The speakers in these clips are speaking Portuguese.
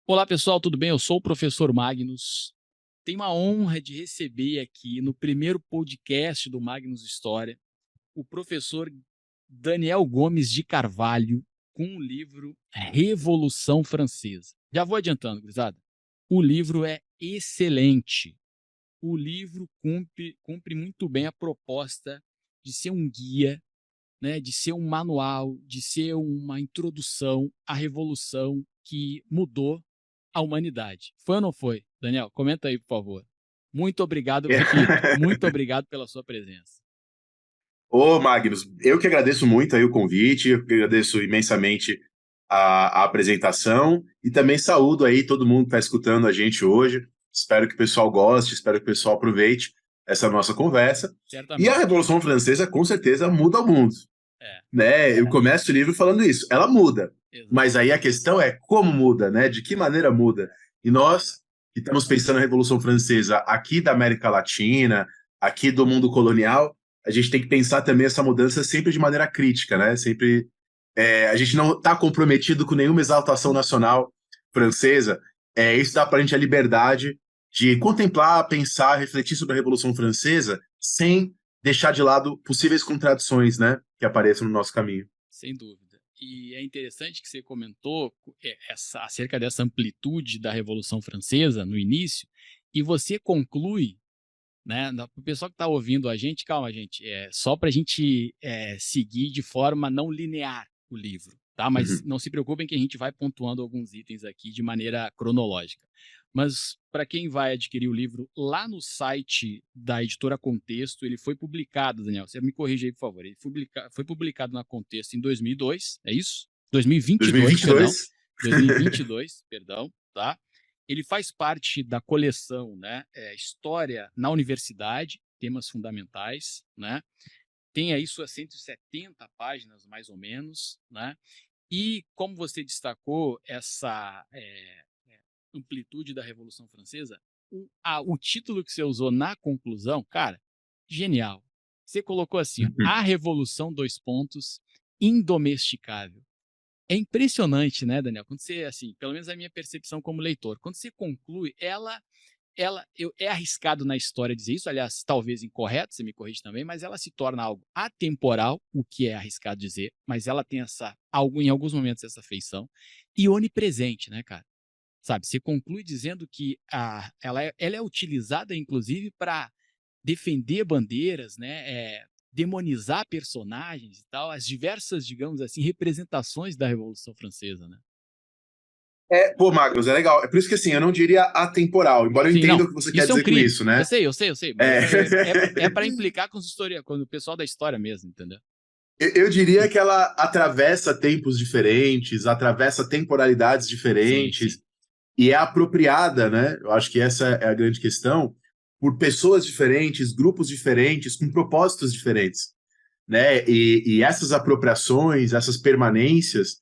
Olá pessoal, tudo bem? Eu sou o professor Magnus. Tenho a honra de receber aqui no primeiro podcast do Magnus História o professor Daniel Gomes de Carvalho com o livro Revolução Francesa. Já vou adiantando, gurizada. O livro é excelente. O livro cumpre muito bem a proposta de ser um guia, né, de ser um manual, de ser uma introdução à revolução que mudou a humanidade. Foi ou não foi? Daniel, comenta aí, por favor. Muito obrigado, repito, muito obrigado pela sua presença. Ô, Magnus, eu que agradeço muito aí o convite, eu que agradeço imensamente a apresentação e também saúdo aí todo mundo que está escutando a gente hoje. Espero que o pessoal goste, espero que o pessoal aproveite essa nossa conversa. E a Certamente. Revolução Francesa, com certeza, muda o mundo, É, né? Eu começo o livro falando isso, ela muda, mas aí a exatamente. questão é como muda, né? De que maneira muda? E nós Exato. que estamos pensando na Revolução Francesa aqui da América Latina, aqui do mundo colonial, a gente tem que pensar também essa mudança sempre de maneira crítica, né? Sempre a gente não está comprometido com nenhuma exaltação nacional francesa. Isso dá para a gente a liberdade de contemplar, pensar, refletir sobre a Revolução Francesa sem deixar de lado possíveis contradições, né, que apareçam no nosso caminho. Sem dúvida. E é interessante que você comentou acerca dessa amplitude da Revolução Francesa no início, e você conclui, né, para o pessoal que está ouvindo a gente, calma, gente, só para a gente seguir de forma não linear o livro, tá? Mas Uhum. não se preocupem que a gente vai pontuando alguns itens aqui de maneira cronológica. Mas para quem vai adquirir o livro lá no site da editora Contexto, ele foi publicado, Daniel, você me corrige aí, por favor. Ele foi publicado na Contexto em 2002, é isso? 2022, perdão. 2022. 2022, perdão, tá? Ele faz parte da coleção, né, História na Universidade, temas fundamentais, né? Tem aí suas 170 páginas, mais ou menos, né? E como você destacou essa amplitude da Revolução Francesa, o título que você usou na conclusão, cara, genial. Você colocou assim, ó, a Revolução, dois pontos, indomesticável. É impressionante, né, Daniel? Quando você, assim, pelo menos a minha percepção como leitor, quando você conclui, é arriscado na história dizer isso, aliás, talvez incorreto, você me corrige também, mas ela se torna algo atemporal, o que é arriscado dizer, mas ela tem em alguns momentos essa feição, e onipresente, né, cara? Sabe, você conclui dizendo que ela é utilizada, inclusive, para defender bandeiras, né? Demonizar personagens e tal, as diversas, digamos assim, representações da Revolução Francesa, né? Pô, Magnus, é legal. É por isso que assim, eu não diria atemporal, embora eu Sim, entenda não. o que você quer Isso é um dizer com crime. isso, Eu né? sei, eu sei, eu sei, mas É. é para implicar com o pessoal da história mesmo, entendeu? Eu diria que ela atravessa tempos diferentes, atravessa temporalidades Sim, diferentes sim. e é apropriada, né? Eu acho que essa é a grande questão, por pessoas diferentes, grupos diferentes, com propósitos diferentes, né? E essas apropriações, essas permanências,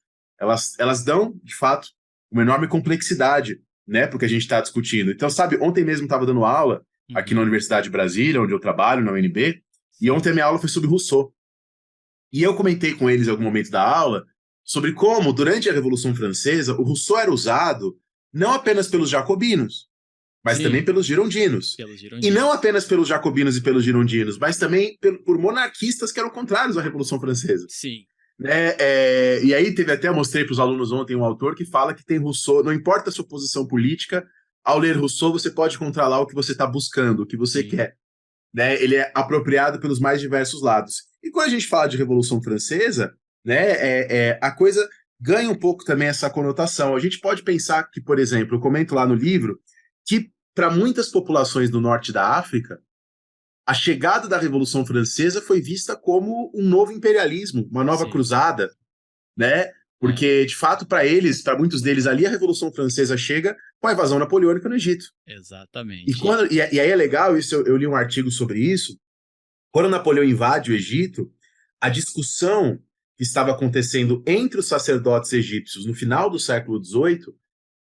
elas dão, de fato, uma enorme complexidade, né? Porque a gente está discutindo. Então, sabe, ontem mesmo estava dando aula aqui na Uhum, Universidade de Brasília, onde eu trabalho, na UNB, e sim. ontem a minha aula foi sobre Rousseau. E eu comentei com eles em algum momento da aula sobre como, durante a Revolução Francesa, o Rousseau era usado não apenas pelos jacobinos, mas Sim, também pelos girondinos. pelos E não girondinos. apenas pelos jacobinos e pelos girondinos, mas também por monarquistas que eram contrários à Revolução Francesa. Sim, Né? E aí teve até, mostrei para os alunos ontem um autor que fala que tem Rousseau, não importa a sua posição política, ao ler Rousseau você pode encontrar lá o que você está buscando, o que você sim. quer. Né? Ele é apropriado pelos mais diversos lados. E quando a gente fala de Revolução Francesa, né, a coisa ganha um pouco também essa conotação. A gente pode pensar que, por exemplo, eu comento lá no livro, que para muitas populações do norte da África, a chegada da Revolução Francesa foi vista como um novo imperialismo, uma nova Sim. cruzada, né? É, Porque, de fato, para eles, para muitos deles ali, a Revolução Francesa chega com a invasão napoleônica no Egito. exatamente. E aí é legal, isso eu li um artigo sobre isso, quando Napoleão invade o Egito, a discussão que estava acontecendo entre os sacerdotes egípcios no final do século XVIII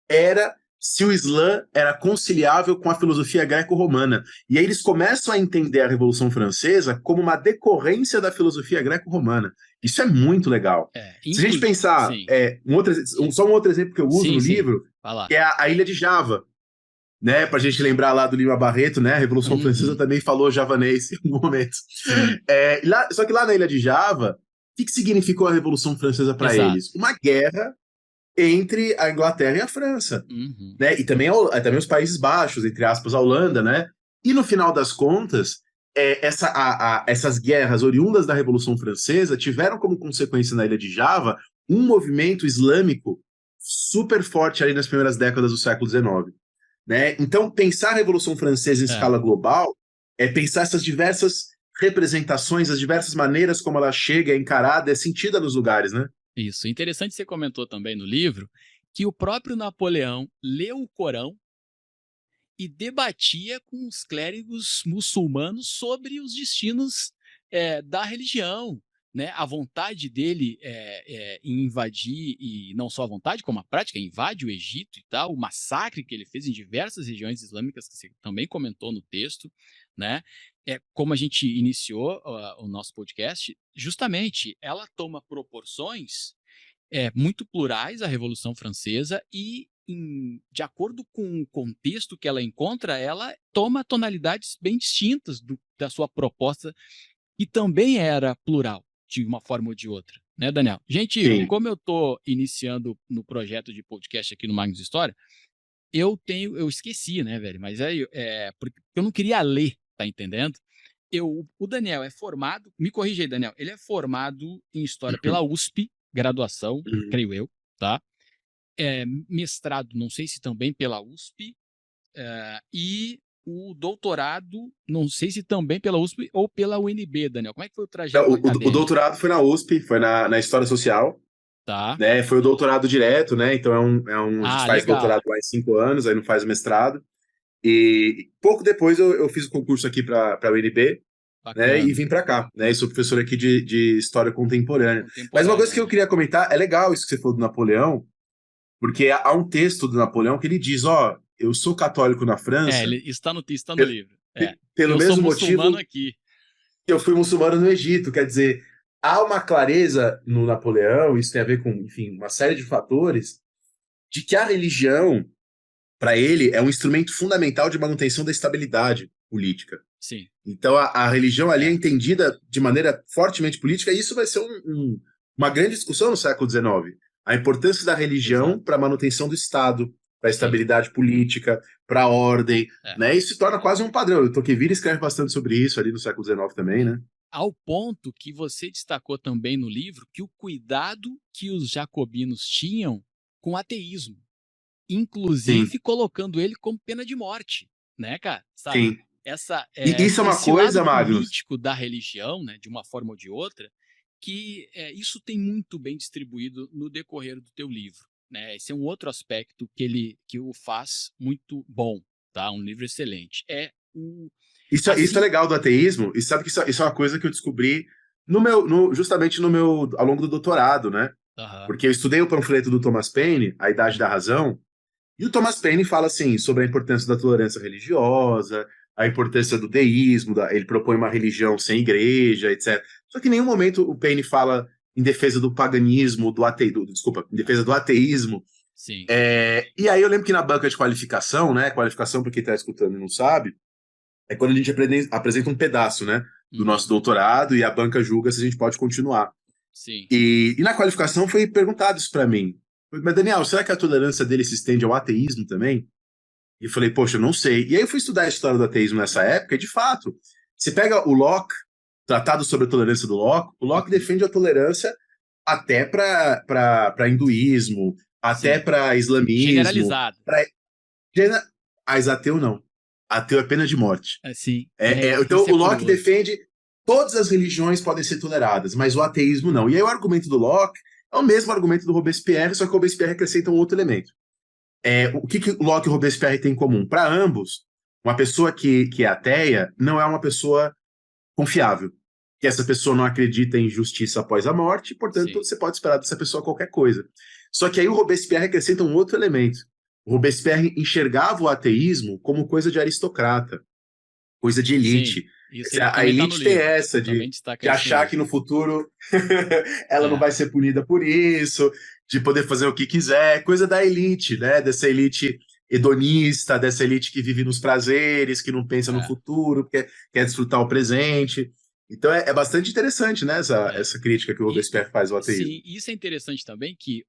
era se o Islã era conciliável com a filosofia greco-romana. E aí eles começam a entender a Revolução Francesa como uma decorrência da filosofia greco-romana. Isso é muito legal. Se a gente pensar, Sim. só um outro exemplo que eu uso Sim, no sim. livro, Vai lá. que é a Ilha de Java, né? Pra gente lembrar lá do Lima Barreto, né? A Revolução Francesa também falou javanês em algum momento. Sim, Só que lá na Ilha de Java, o que significou a Revolução Francesa para exato. eles? Uma guerra entre a Inglaterra e a França, Uhum. né? E também os Países Baixos, entre aspas, a Holanda, né? E no final das contas, essas guerras oriundas da Revolução Francesa tiveram como consequência na Ilha de Java um movimento islâmico super forte ali nas primeiras décadas do século XIX. Né? Então, pensar a Revolução Francesa em É, escala global é pensar essas diversas representações, as diversas maneiras como ela chega, é encarada, é sentida nos lugares, né? isso. Interessante, você comentou também no livro que o próprio Napoleão leu o Corão e debatia com os clérigos muçulmanos sobre os destinos da religião. Né? A vontade dele em invadir, e não só a vontade, como a prática, invade o Egito e tal, o massacre que ele fez em diversas regiões islâmicas, que você também comentou no texto, né? Como a gente iniciou o nosso podcast, justamente ela toma proporções muito plurais, a Revolução Francesa, e de acordo com o contexto que ela encontra, ela toma tonalidades bem distintas da sua proposta, que também era plural, de uma forma ou de outra. Né, Daniel? Gente, Sim. como eu estou iniciando no projeto de podcast aqui no Magnus História, eu esqueci, né, velho? Mas porque eu não queria ler, tá entendendo? O Daniel é formado, me corrija aí, Daniel, ele é formado em História pela USP, graduação, Uhum. creio eu, tá? Mestrado, não sei se também pela USP, e o doutorado, não sei se também pela USP ou pela UNB, Daniel. Como é que foi o Não, trajeto o acadêmico? doutorado foi na USP, foi na História Social, Tá? né? Foi o doutorado direto, né? Então a gente Ah, faz legal. doutorado lá em 5 anos, aí não faz o mestrado. E pouco depois eu fiz o concurso aqui para a UNB, né? E Bacana. vim para cá, né? E sou professor aqui de História Contemporânea. Mas uma coisa Contemporânea, que eu né? queria comentar, é legal isso que você falou do Napoleão, porque há um texto do Napoleão que ele diz, ó, eu sou católico na França, Ele está no livro. pelo Eu sou mesmo muçulmano motivo aqui. que eu fui muçulmano no Egito. Quer dizer, há uma clareza no Napoleão, isso tem a ver com, enfim, uma série de fatores, de que a religião, para ele, é um instrumento fundamental de manutenção da estabilidade política. Sim. Então, a religião ali é É, entendida de maneira fortemente política, e isso vai ser uma grande discussão no século XIX. A importância da religião exato. para a manutenção do Estado, para a Sim. estabilidade política, para a ordem, É. né? Isso se torna quase um padrão. O Tocqueville escreve bastante sobre isso ali no século XIX também, né? Ao ponto que você destacou também no livro que o cuidado que os jacobinos tinham com o ateísmo, Sim, inclusive colocando ele como pena de morte, né, cara? Sabe? sim. E isso é uma Esse lado coisa, Magnus. político da religião, né, de uma forma ou de outra, que isso tem muito bem distribuído no decorrer do teu livro. Né? Esse é um outro aspecto que o faz muito bom, tá? Um livro excelente. Isso é Assim, legal do ateísmo, e sabe que isso é uma coisa que eu descobri justamente ao longo do doutorado, né? aham, Porque eu estudei o panfleto do Thomas Paine, A Idade da Razão, e o Thomas Paine fala assim sobre a importância da tolerância religiosa, a importância do deísmo, ele propõe uma religião sem igreja, etc. Só que em nenhum momento o Paine fala em defesa do paganismo, desculpa, em defesa do ateísmo. sim. E aí eu lembro que na banca de qualificação, né? Qualificação para quem está escutando e não sabe, é quando a gente apresenta um pedaço, né, do Uhum, nosso doutorado e a banca julga se a gente pode continuar. sim. E na qualificação foi perguntado isso para mim. Mas, Daniel, será que a tolerância dele se estende ao ateísmo também? E eu falei, poxa, eu não sei. E aí eu fui estudar a história do ateísmo nessa época, e de fato, você pega o Locke, Tratado sobre a Tolerância do Locke, o Locke Uhum, defende a tolerância até para hinduísmo, até sim. para islamismo, Generalizado. para. Mas ateu não. Ateu é pena de morte. Sim. Então, Isso é o Locke curioso. defende todas as religiões podem ser toleradas, mas o ateísmo não. E aí o argumento do Locke é o mesmo argumento do Robespierre, só que o Robespierre acrescenta um outro elemento. O que o Locke e o Robespierre têm em comum? Para ambos, uma pessoa que é ateia não é uma pessoa confiável. Que essa pessoa não acredita em justiça após a morte, portanto, Sim. você pode esperar dessa pessoa qualquer coisa. Só que aí o Robespierre acrescenta um outro elemento. O Robespierre enxergava o ateísmo como coisa de aristocrata, coisa de Sim. elite. Isso Quer dizer, ele a também está no elite tem livro. essa Também de destaca isso no achar que livro. no futuro ela não É. vai ser punida por isso. de poder fazer o que quiser, coisa da elite, né? Dessa elite hedonista, dessa elite que vive nos prazeres, que não pensa no É, futuro, quer desfrutar o presente. Então é bastante interessante, né, é. essa crítica que o E, Robespierre faz ao ateísmo. sim, isso é interessante também que,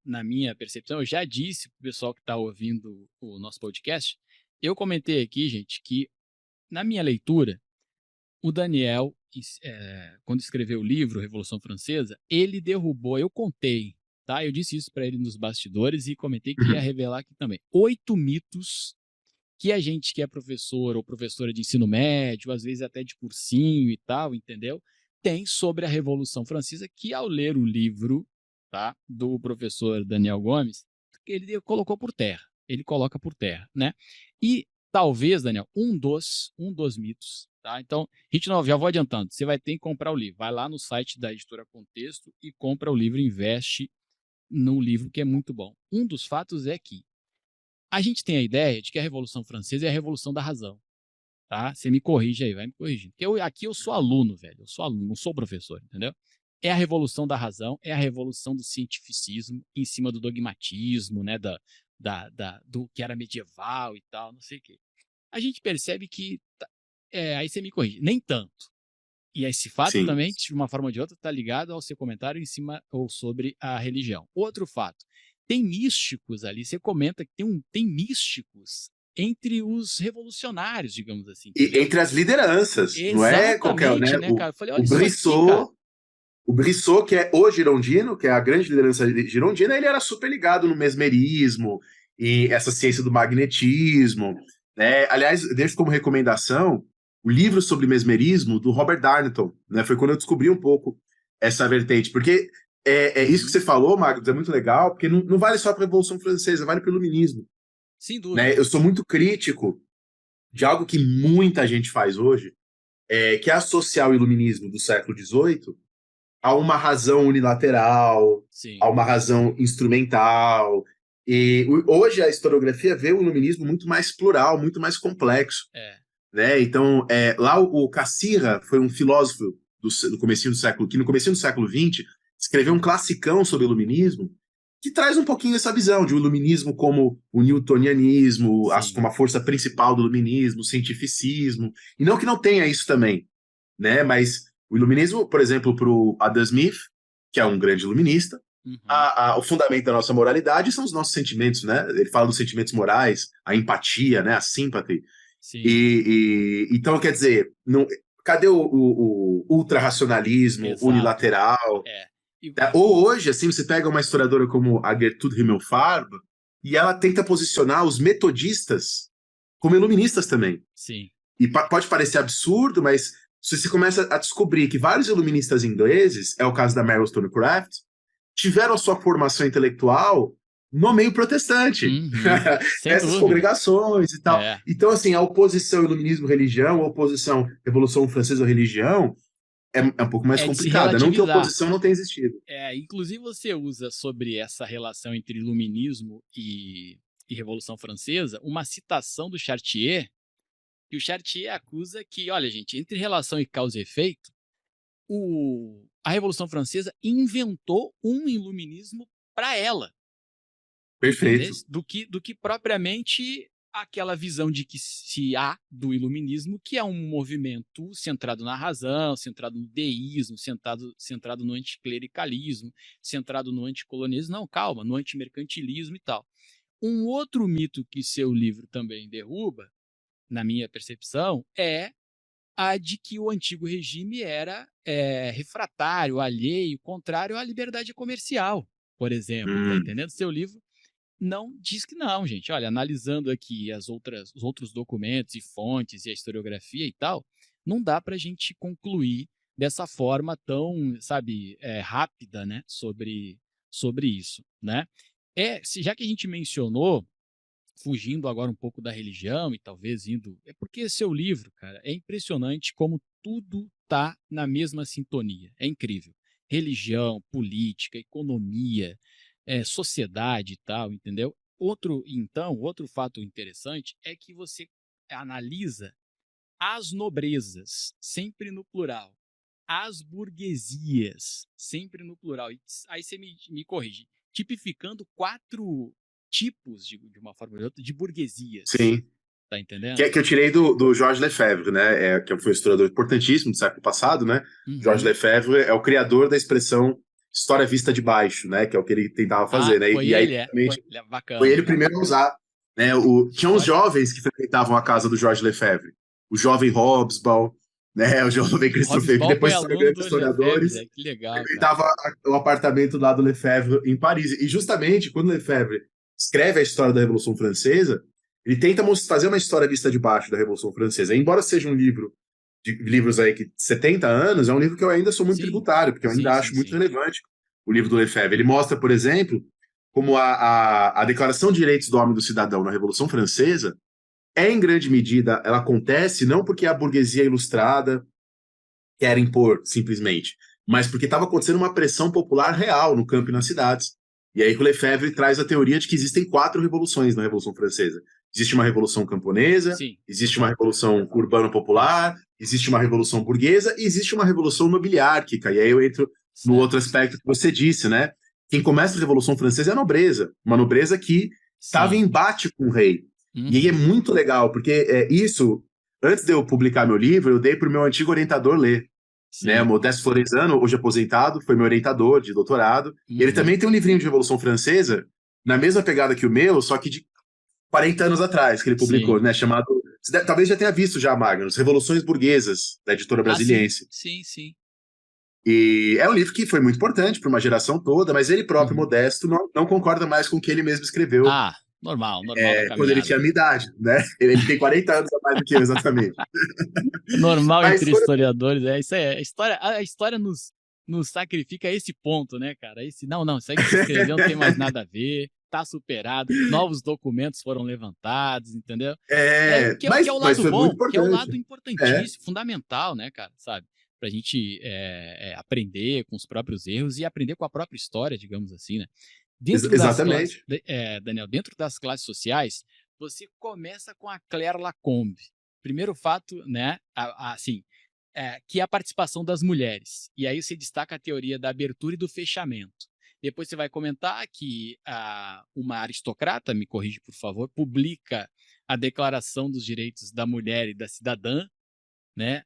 na minha percepção, eu já disse para o pessoal que está ouvindo o nosso podcast, eu comentei aqui, gente, que na minha leitura, o Daniel, quando escreveu o livro Revolução Francesa, ele derrubou, eu contei, tá? Eu disse isso para ele nos bastidores e comentei que ia Uhum. revelar aqui também. 8 mitos que a gente que é professor ou professora de ensino médio, às vezes até de cursinho e tal, entendeu? Tem sobre a Revolução Francesa, que ao ler o livro, tá, do professor Daniel Gomes, ele colocou por terra. Ele coloca por terra, né? E talvez, Daniel, um dos mitos, tá? Então, a gente não, já vou adiantando, você vai ter que comprar o livro. Vai lá no site da editora Contexto e compra o livro, investe no livro, que é muito bom. Um dos fatos é que a gente tem a ideia de que a Revolução Francesa é a revolução da razão, tá? Você me corrige aí, vai me corrigindo. Porque aqui eu sou aluno, velho. Eu sou aluno, não sou professor, entendeu? É a revolução da razão, é a revolução do cientificismo em cima do dogmatismo, né? Do que era medieval e tal, não sei o quê. A gente percebe que. Aí você me corrige, nem tanto. E esse fato Sim. também, de uma forma ou de outra, está ligado ao seu comentário em cima ou sobre a religião. Outro fato, tem místicos ali, você comenta que tem místicos entre os revolucionários, digamos assim, E entendeu? entre as lideranças, não é qualquer, Exatamente, né? né, cara? Eu falei, O olha isso aqui, cara. Brissot, que é o girondino, que é a grande liderança girondina, ele era super ligado no mesmerismo e essa ciência do magnetismo, né? Aliás, deixo como recomendação o livro sobre mesmerismo do Robert Darnton, né? Foi quando eu descobri um pouco essa vertente, porque isso que Uhum, você falou, Magnus, é muito legal, porque não vale só para a Revolução Francesa, vale para o iluminismo, sem né? dúvida. Eu sou muito crítico de algo que muita gente faz hoje, que é associar o iluminismo do século XVIII a uma razão unilateral, Sim, a uma razão instrumental. E hoje a historiografia vê o iluminismo muito mais plural, muito mais complexo. é. Né? Então, lá o Cassira foi um filósofo do comecinho do século, que no comecinho do século XX escreveu um classicão sobre o iluminismo, que traz um pouquinho essa visão de o iluminismo como o newtonianismo, Sim. como a força principal do iluminismo, o cientificismo, e não que não tenha isso também, né? Mas o iluminismo, por exemplo, para o Adam Smith, que é um grande iluminista, Uhum, o fundamento da nossa moralidade são os nossos sentimentos, né? Ele fala dos sentimentos morais, a empatia, né? A sympathy. sim, Então, quer dizer, não, cadê o ultrarracionalismo exato. unilateral? É. E, Ou hoje, assim, você pega uma historiadora como a Gertrude Himmelfarb e ela tenta posicionar os metodistas como iluministas também. sim. E pode parecer absurdo, mas se você começa a descobrir que vários iluministas ingleses, é o caso da Mary Wollstonecraft, tiveram a sua formação intelectual no meio protestante, Uhum, sem nessas dúvida. congregações e tal. É. Então, assim, a oposição iluminismo-religião, a oposição Revolução Francesa-religião, é um pouco mais É de se complicada. Não que a relativizar. oposição não tenha existido. Inclusive você usa sobre essa relação entre iluminismo e Revolução Francesa uma citação do Chartier, que o Chartier acusa que, olha, gente, entre relação e causa e efeito, a Revolução Francesa inventou um iluminismo para ela, entendeu? Perfeito. Do que propriamente aquela visão de que se há do iluminismo, que é um movimento centrado na razão, centrado no deísmo, centrado no anticlericalismo, centrado no anticolonialismo, não, calma, no antimercantilismo e tal. Um outro mito que seu livro também derruba, na minha percepção, é a de que o antigo regime era refratário, alheio, contrário à liberdade comercial, por exemplo, tá Hum. entendendo? Seu livro não diz que não, gente. Olha, analisando aqui os outros documentos e fontes e a historiografia e tal, não dá para a gente concluir dessa forma tão, sabe, rápida, né, sobre isso, né? Já que a gente mencionou, fugindo agora um pouco da religião e talvez indo, é porque seu livro, cara, é impressionante como tudo tá na mesma sintonia. É incrível. Religião, política, economia, sociedade e tal, entendeu? Outro fato interessante é que você analisa as nobrezas, sempre no plural, as burguesias, sempre no plural. E aí você me corrige. tipificando 4 tipos, de uma forma ou de outra, de burguesias. Sim. Tá entendendo? Que eu tirei do Georges Lefebvre, né? Que foi um historiador importantíssimo do século passado, né? Georges Lefebvre é o criador da expressão história vista de baixo, né? Que é o que ele tentava fazer, né? Foi e aí, ele, bacana. foi ele primeiro a usar. Né? Tinha uns jovens que frequentavam a casa do Georges Lefebvre. O jovem Hobsbawm, né? O jovem Christophe, que depois são grandes historiadores. Lefebvre, que legal, frequentava o apartamento lá do Lefebvre em Paris. E justamente quando Lefebvre escreve a história da Revolução Francesa, ele tenta fazer uma história vista de baixo da Revolução Francesa. Embora seja um livro de livros aí que 70 anos, é um livro que eu ainda sou muito tributário, porque eu ainda acho muito relevante o livro do Lefebvre. Ele mostra, por exemplo, como a Declaração de Direitos do Homem e do Cidadão na Revolução Francesa em grande medida, ela acontece não porque a burguesia ilustrada quer impor, simplesmente, mas porque estava acontecendo uma pressão popular real no campo e nas cidades. E aí o Lefebvre traz a teoria de que existem 4 revoluções na Revolução Francesa. Existe uma revolução camponesa, existe uma revolução urbano-popular, existe uma revolução burguesa e existe uma revolução nobiliárquica. E aí eu entro no outro aspecto que você disse, né? Quem começa a Revolução Francesa é a nobreza, uma nobreza que estava em embate com o rei. E aí é muito legal, porque isso, antes de eu publicar meu livro, eu dei para o meu antigo orientador ler. Né, Modesto Florenzano, hoje aposentado, foi meu orientador de doutorado. E ele também tem um livrinho de Revolução Francesa, na mesma pegada que o meu, só que de 40 anos atrás, que ele publicou, né, chamado... Talvez já tenha visto já, Magnus, Revoluções Burguesas, da editora Brasiliense. Sim. E é um livro que foi muito importante para uma geração toda, mas ele próprio, Modesto, não concorda mais com o que ele mesmo escreveu. Normal quando ele tinha a minha idade, né? Ele tem 40 anos a mais do que eu, exatamente. Normal entre historiadores, isso aí. A história nos sacrifica a esse ponto, né, cara? Não, isso aí que você escreveu não tem mais nada a ver, tá superado, novos documentos foram levantados, entendeu? Que é o lado bom, que é o lado importantíssimo, fundamental, né, cara, sabe? Pra gente aprender com os próprios erros e aprender com a própria história, digamos assim, né? Exatamente. Daniel, dentro das classes sociais, você começa com a Claire Lacombe. Primeiro fato, né, que é a participação das mulheres. E aí você destaca a teoria da abertura e do fechamento. Depois você vai comentar que uma aristocrata, me corrige por favor, publica a Declaração dos Direitos da Mulher e da Cidadã, né?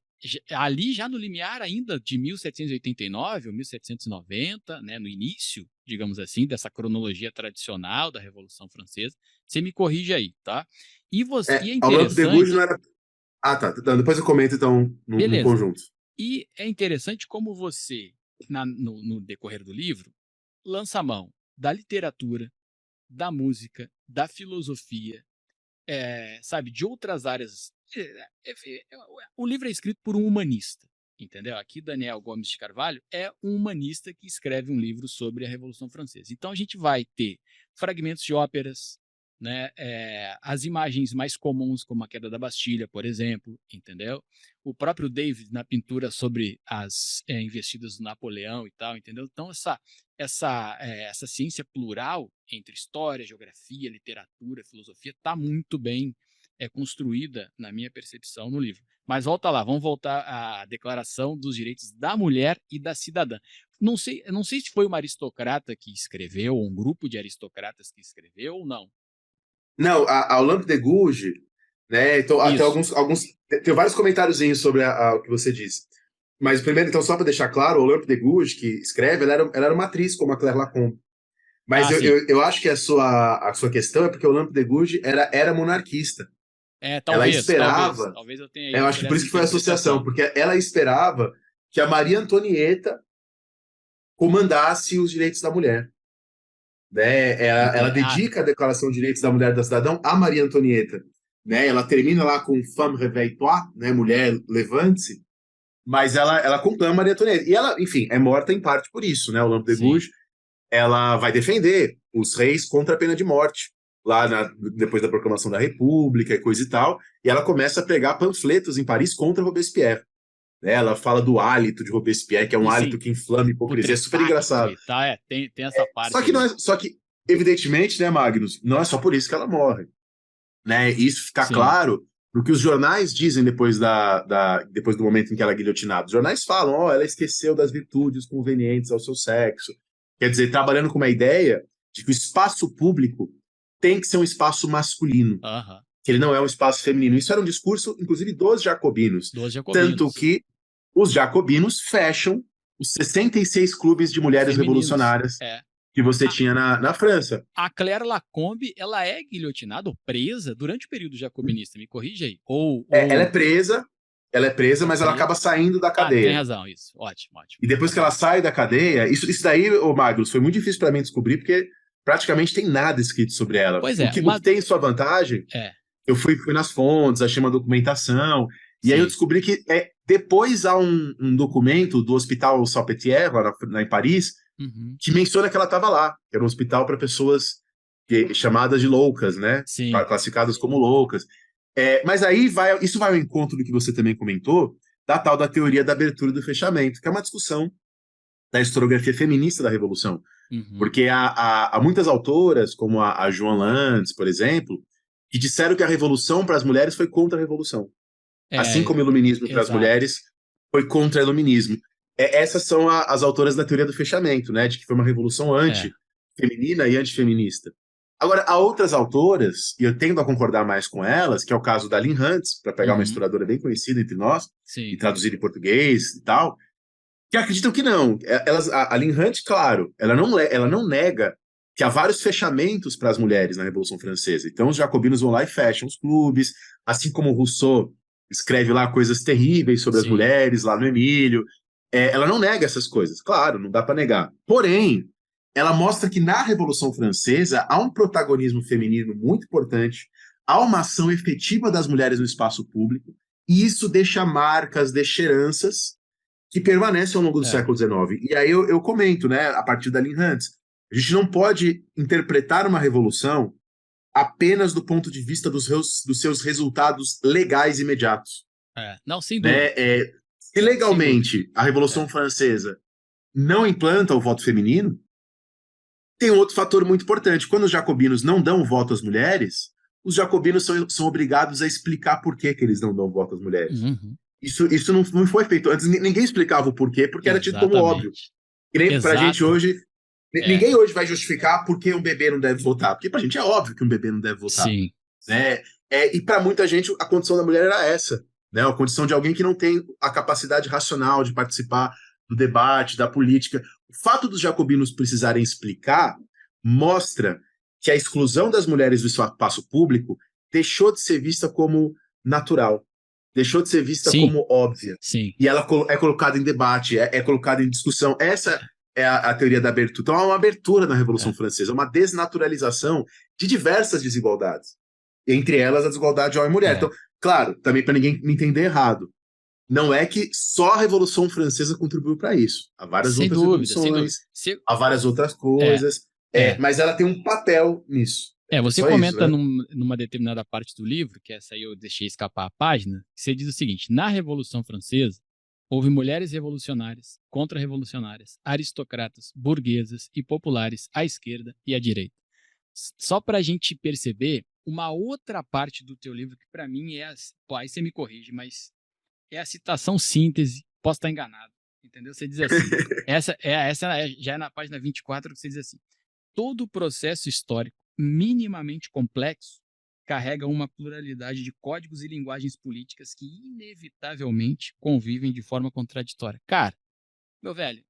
Ali já no limiar ainda de 1789 ou 1790, né, no início, digamos assim, dessa cronologia tradicional da Revolução Francesa. Você me corrige aí, tá? E é interessante... Olympe de Gouges não era... tá. Depois eu comento, então, no conjunto. E é interessante como você, no decorrer do livro, lança a mão da literatura, da música, da filosofia, sabe, de outras áreas. O livro é escrito por um humanista, entendeu? Aqui Daniel Gomes de Carvalho é um humanista que escreve um livro sobre a Revolução Francesa. Então a gente vai ter fragmentos de óperas, né? As imagens mais comuns, como a queda da Bastilha, por exemplo, entendeu? O próprio David na pintura sobre as investidas do Napoleão e tal, entendeu? Então essa ciência plural entre história, geografia, literatura, filosofia está muito bem construída, na minha percepção, no livro. Mas volta lá, vamos voltar à Declaração dos Direitos da Mulher e da Cidadã. Não sei se foi uma aristocrata que escreveu, ou um grupo de aristocratas que escreveu, ou não. Não, a Olympe de Gouges, né? Então, até alguns. Tem vários comentáriozinhos sobre o que você disse. Mas primeiro, então, só para deixar claro, a Olympe de Gouges, que escreve, ela era uma atriz como a Claire Lacombe. Mas eu acho que a sua questão é porque a Olympe de Gouges era monarquista. Talvez, ela esperava. Talvez eu tenha. Eu acho que por isso que foi a associação, porque ela esperava que a Maria Antonieta comandasse os direitos da mulher. Né? Ela dedica a Declaração de Direitos da Mulher e da Cidadão a Maria Antonieta. Né? Ela termina lá com Femme réveille-toi, né? Mulher, levante-se. Mas ela conclama Maria Antonieta. E ela, enfim, é morta em parte por isso. Né? O Olympe de Gouges, ela vai defender os reis contra a pena de morte, lá depois da proclamação da República e coisa e tal, e ela começa a pegar panfletos em Paris contra Robespierre. Né? Ela fala do hálito de Robespierre, que é um hálito que inflama a hipocrisia, é super engraçado. Tá, tem essa parte. Só que, evidentemente, né, Magnus, não é só por isso que ela morre. Né? Isso fica claro no que os jornais dizem depois do momento em que ela é guilhotinada. Os jornais falam, ela esqueceu das virtudes convenientes ao seu sexo. Quer dizer, trabalhando com uma ideia de que o espaço público tem que ser um espaço masculino, Aham. que ele não é um espaço feminino. Isso era um discurso, inclusive, dos jacobinos. Dos Tanto jacobinos. que os jacobinos fecham os 66 clubes de mulheres Femininos. revolucionárias É. que você A, tinha na França. a Claire Lacombe, ela é guilhotinada ou presa durante o período jacobinista, me corrige aí. Ela é presa, é mas ela presa. acaba saindo da Ah, tem cadeia. razão, isso. Ótimo, ótimo. E depois Tá que ela bom. sai da cadeia, isso daí, ô Magnus, foi muito difícil para mim descobrir, porque praticamente tem nada escrito sobre ela. Pois O é, que, o que tem sua vantagem, É, eu fui nas fontes, achei uma documentação, e aí eu sim. descobri que depois há um documento do Hospital Salpêtrière, lá em Paris, Uhum. que menciona que ela estava lá, que era um hospital para pessoas chamadas de loucas, né? Sim. Classificadas como loucas. Mas aí isso vai ao encontro do que você também comentou, da tal da teoria da abertura e do fechamento, que é uma discussão da historiografia feminista da Revolução. Uhum. Porque há muitas autoras, como a Joan Landes, por exemplo, que disseram que a Revolução para as mulheres foi contra a Revolução. Assim como o Iluminismo para as Exato. mulheres foi contra o Iluminismo. Essas são as autoras da teoria do fechamento, né? De que foi uma revolução É, anti-feminina e antifeminista. Agora, há outras autoras, e eu tendo a concordar mais com elas, que é o caso da Lynn Hunt, para pegar uma uhum. historiadora bem conhecida entre nós, e Sim. traduzida em português e tal, que acreditam que não. A Lynn Hunt, claro, ela não nega que há vários fechamentos para as mulheres na Revolução Francesa. Então, os jacobinos vão lá e fecham os clubes, assim como Rousseau escreve lá coisas terríveis sobre as Sim. mulheres, lá no Emílio. Ela não nega essas coisas, claro, não dá para negar. Porém, ela mostra que na Revolução Francesa há um protagonismo feminino muito importante, há uma ação efetiva das mulheres no espaço público, e isso deixa marcas, deixa heranças que permanecem ao longo do É. século XIX. E aí eu comento, né, a partir da Lynn Hunt, a gente não pode interpretar uma revolução apenas do ponto de vista dos seus resultados legais imediatos. Não, sem Né? dúvida. Se Sem dúvida. legalmente a Revolução Francesa não implanta o voto feminino, tem um outro fator muito importante. Quando os jacobinos não dão voto às mulheres, os jacobinos são obrigados a explicar por que eles não dão voto às mulheres. Uhum. Isso não foi feito antes. Ninguém explicava o porquê, porque era tido como óbvio. Exatamente. Que nem pra gente Exato. hoje. É. Ninguém hoje vai justificar por que um bebê não deve votar. Porque pra gente é óbvio que um bebê não deve votar. Sim. Né? E para muita gente, a condição da mulher era essa. Né? A condição de alguém que não tem a capacidade racional de participar do debate, da política. O fato dos jacobinos precisarem explicar mostra que a exclusão das mulheres do espaço público deixou de ser vista como natural, deixou de ser vista Sim. como óbvia. Sim. E ela é colocada em debate, é colocada em discussão. Essa é a teoria da abertura. Então há uma abertura na Revolução Francesa, uma desnaturalização de diversas desigualdades. Entre elas a desigualdade de homem e mulher. Então, claro, também para ninguém me entender errado, não é que só a Revolução Francesa contribuiu para isso. Há várias Sem outras dúvida, sem dúvida. revoluções, há várias outras É, coisas, é. mas ela tem um papel nisso. Você só comenta isso, né? numa determinada parte do livro, que essa aí eu deixei escapar a página, que você diz o seguinte: na Revolução Francesa, houve mulheres revolucionárias, contra-revolucionárias, aristocratas, burguesas e populares à esquerda e à direita. Só para a gente perceber uma outra parte do teu livro que para mim pô, aí você me corrige, mas é a citação síntese, posso estar enganado, entendeu? Você diz assim, já é na página 24 que você diz assim: todo processo histórico minimamente complexo carrega uma pluralidade de códigos e linguagens políticas que inevitavelmente convivem de forma contraditória. Cara, meu velho,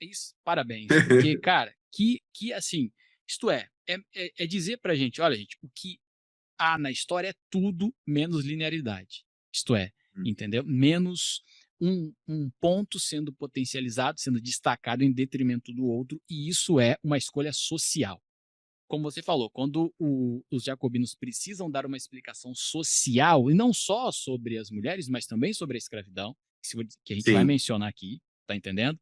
isso, parabéns, porque, cara, que assim, isto é dizer pra gente, olha, gente, o que há na história é tudo menos linearidade. Isto é, entendeu? Menos um ponto sendo potencializado, sendo destacado em detrimento do outro, e isso é uma escolha social. Como você falou, quando os jacobinos precisam dar uma explicação social, e não só sobre as mulheres, mas também sobre a escravidão, que a gente vai Sim. mencionar aqui, tá entendendo?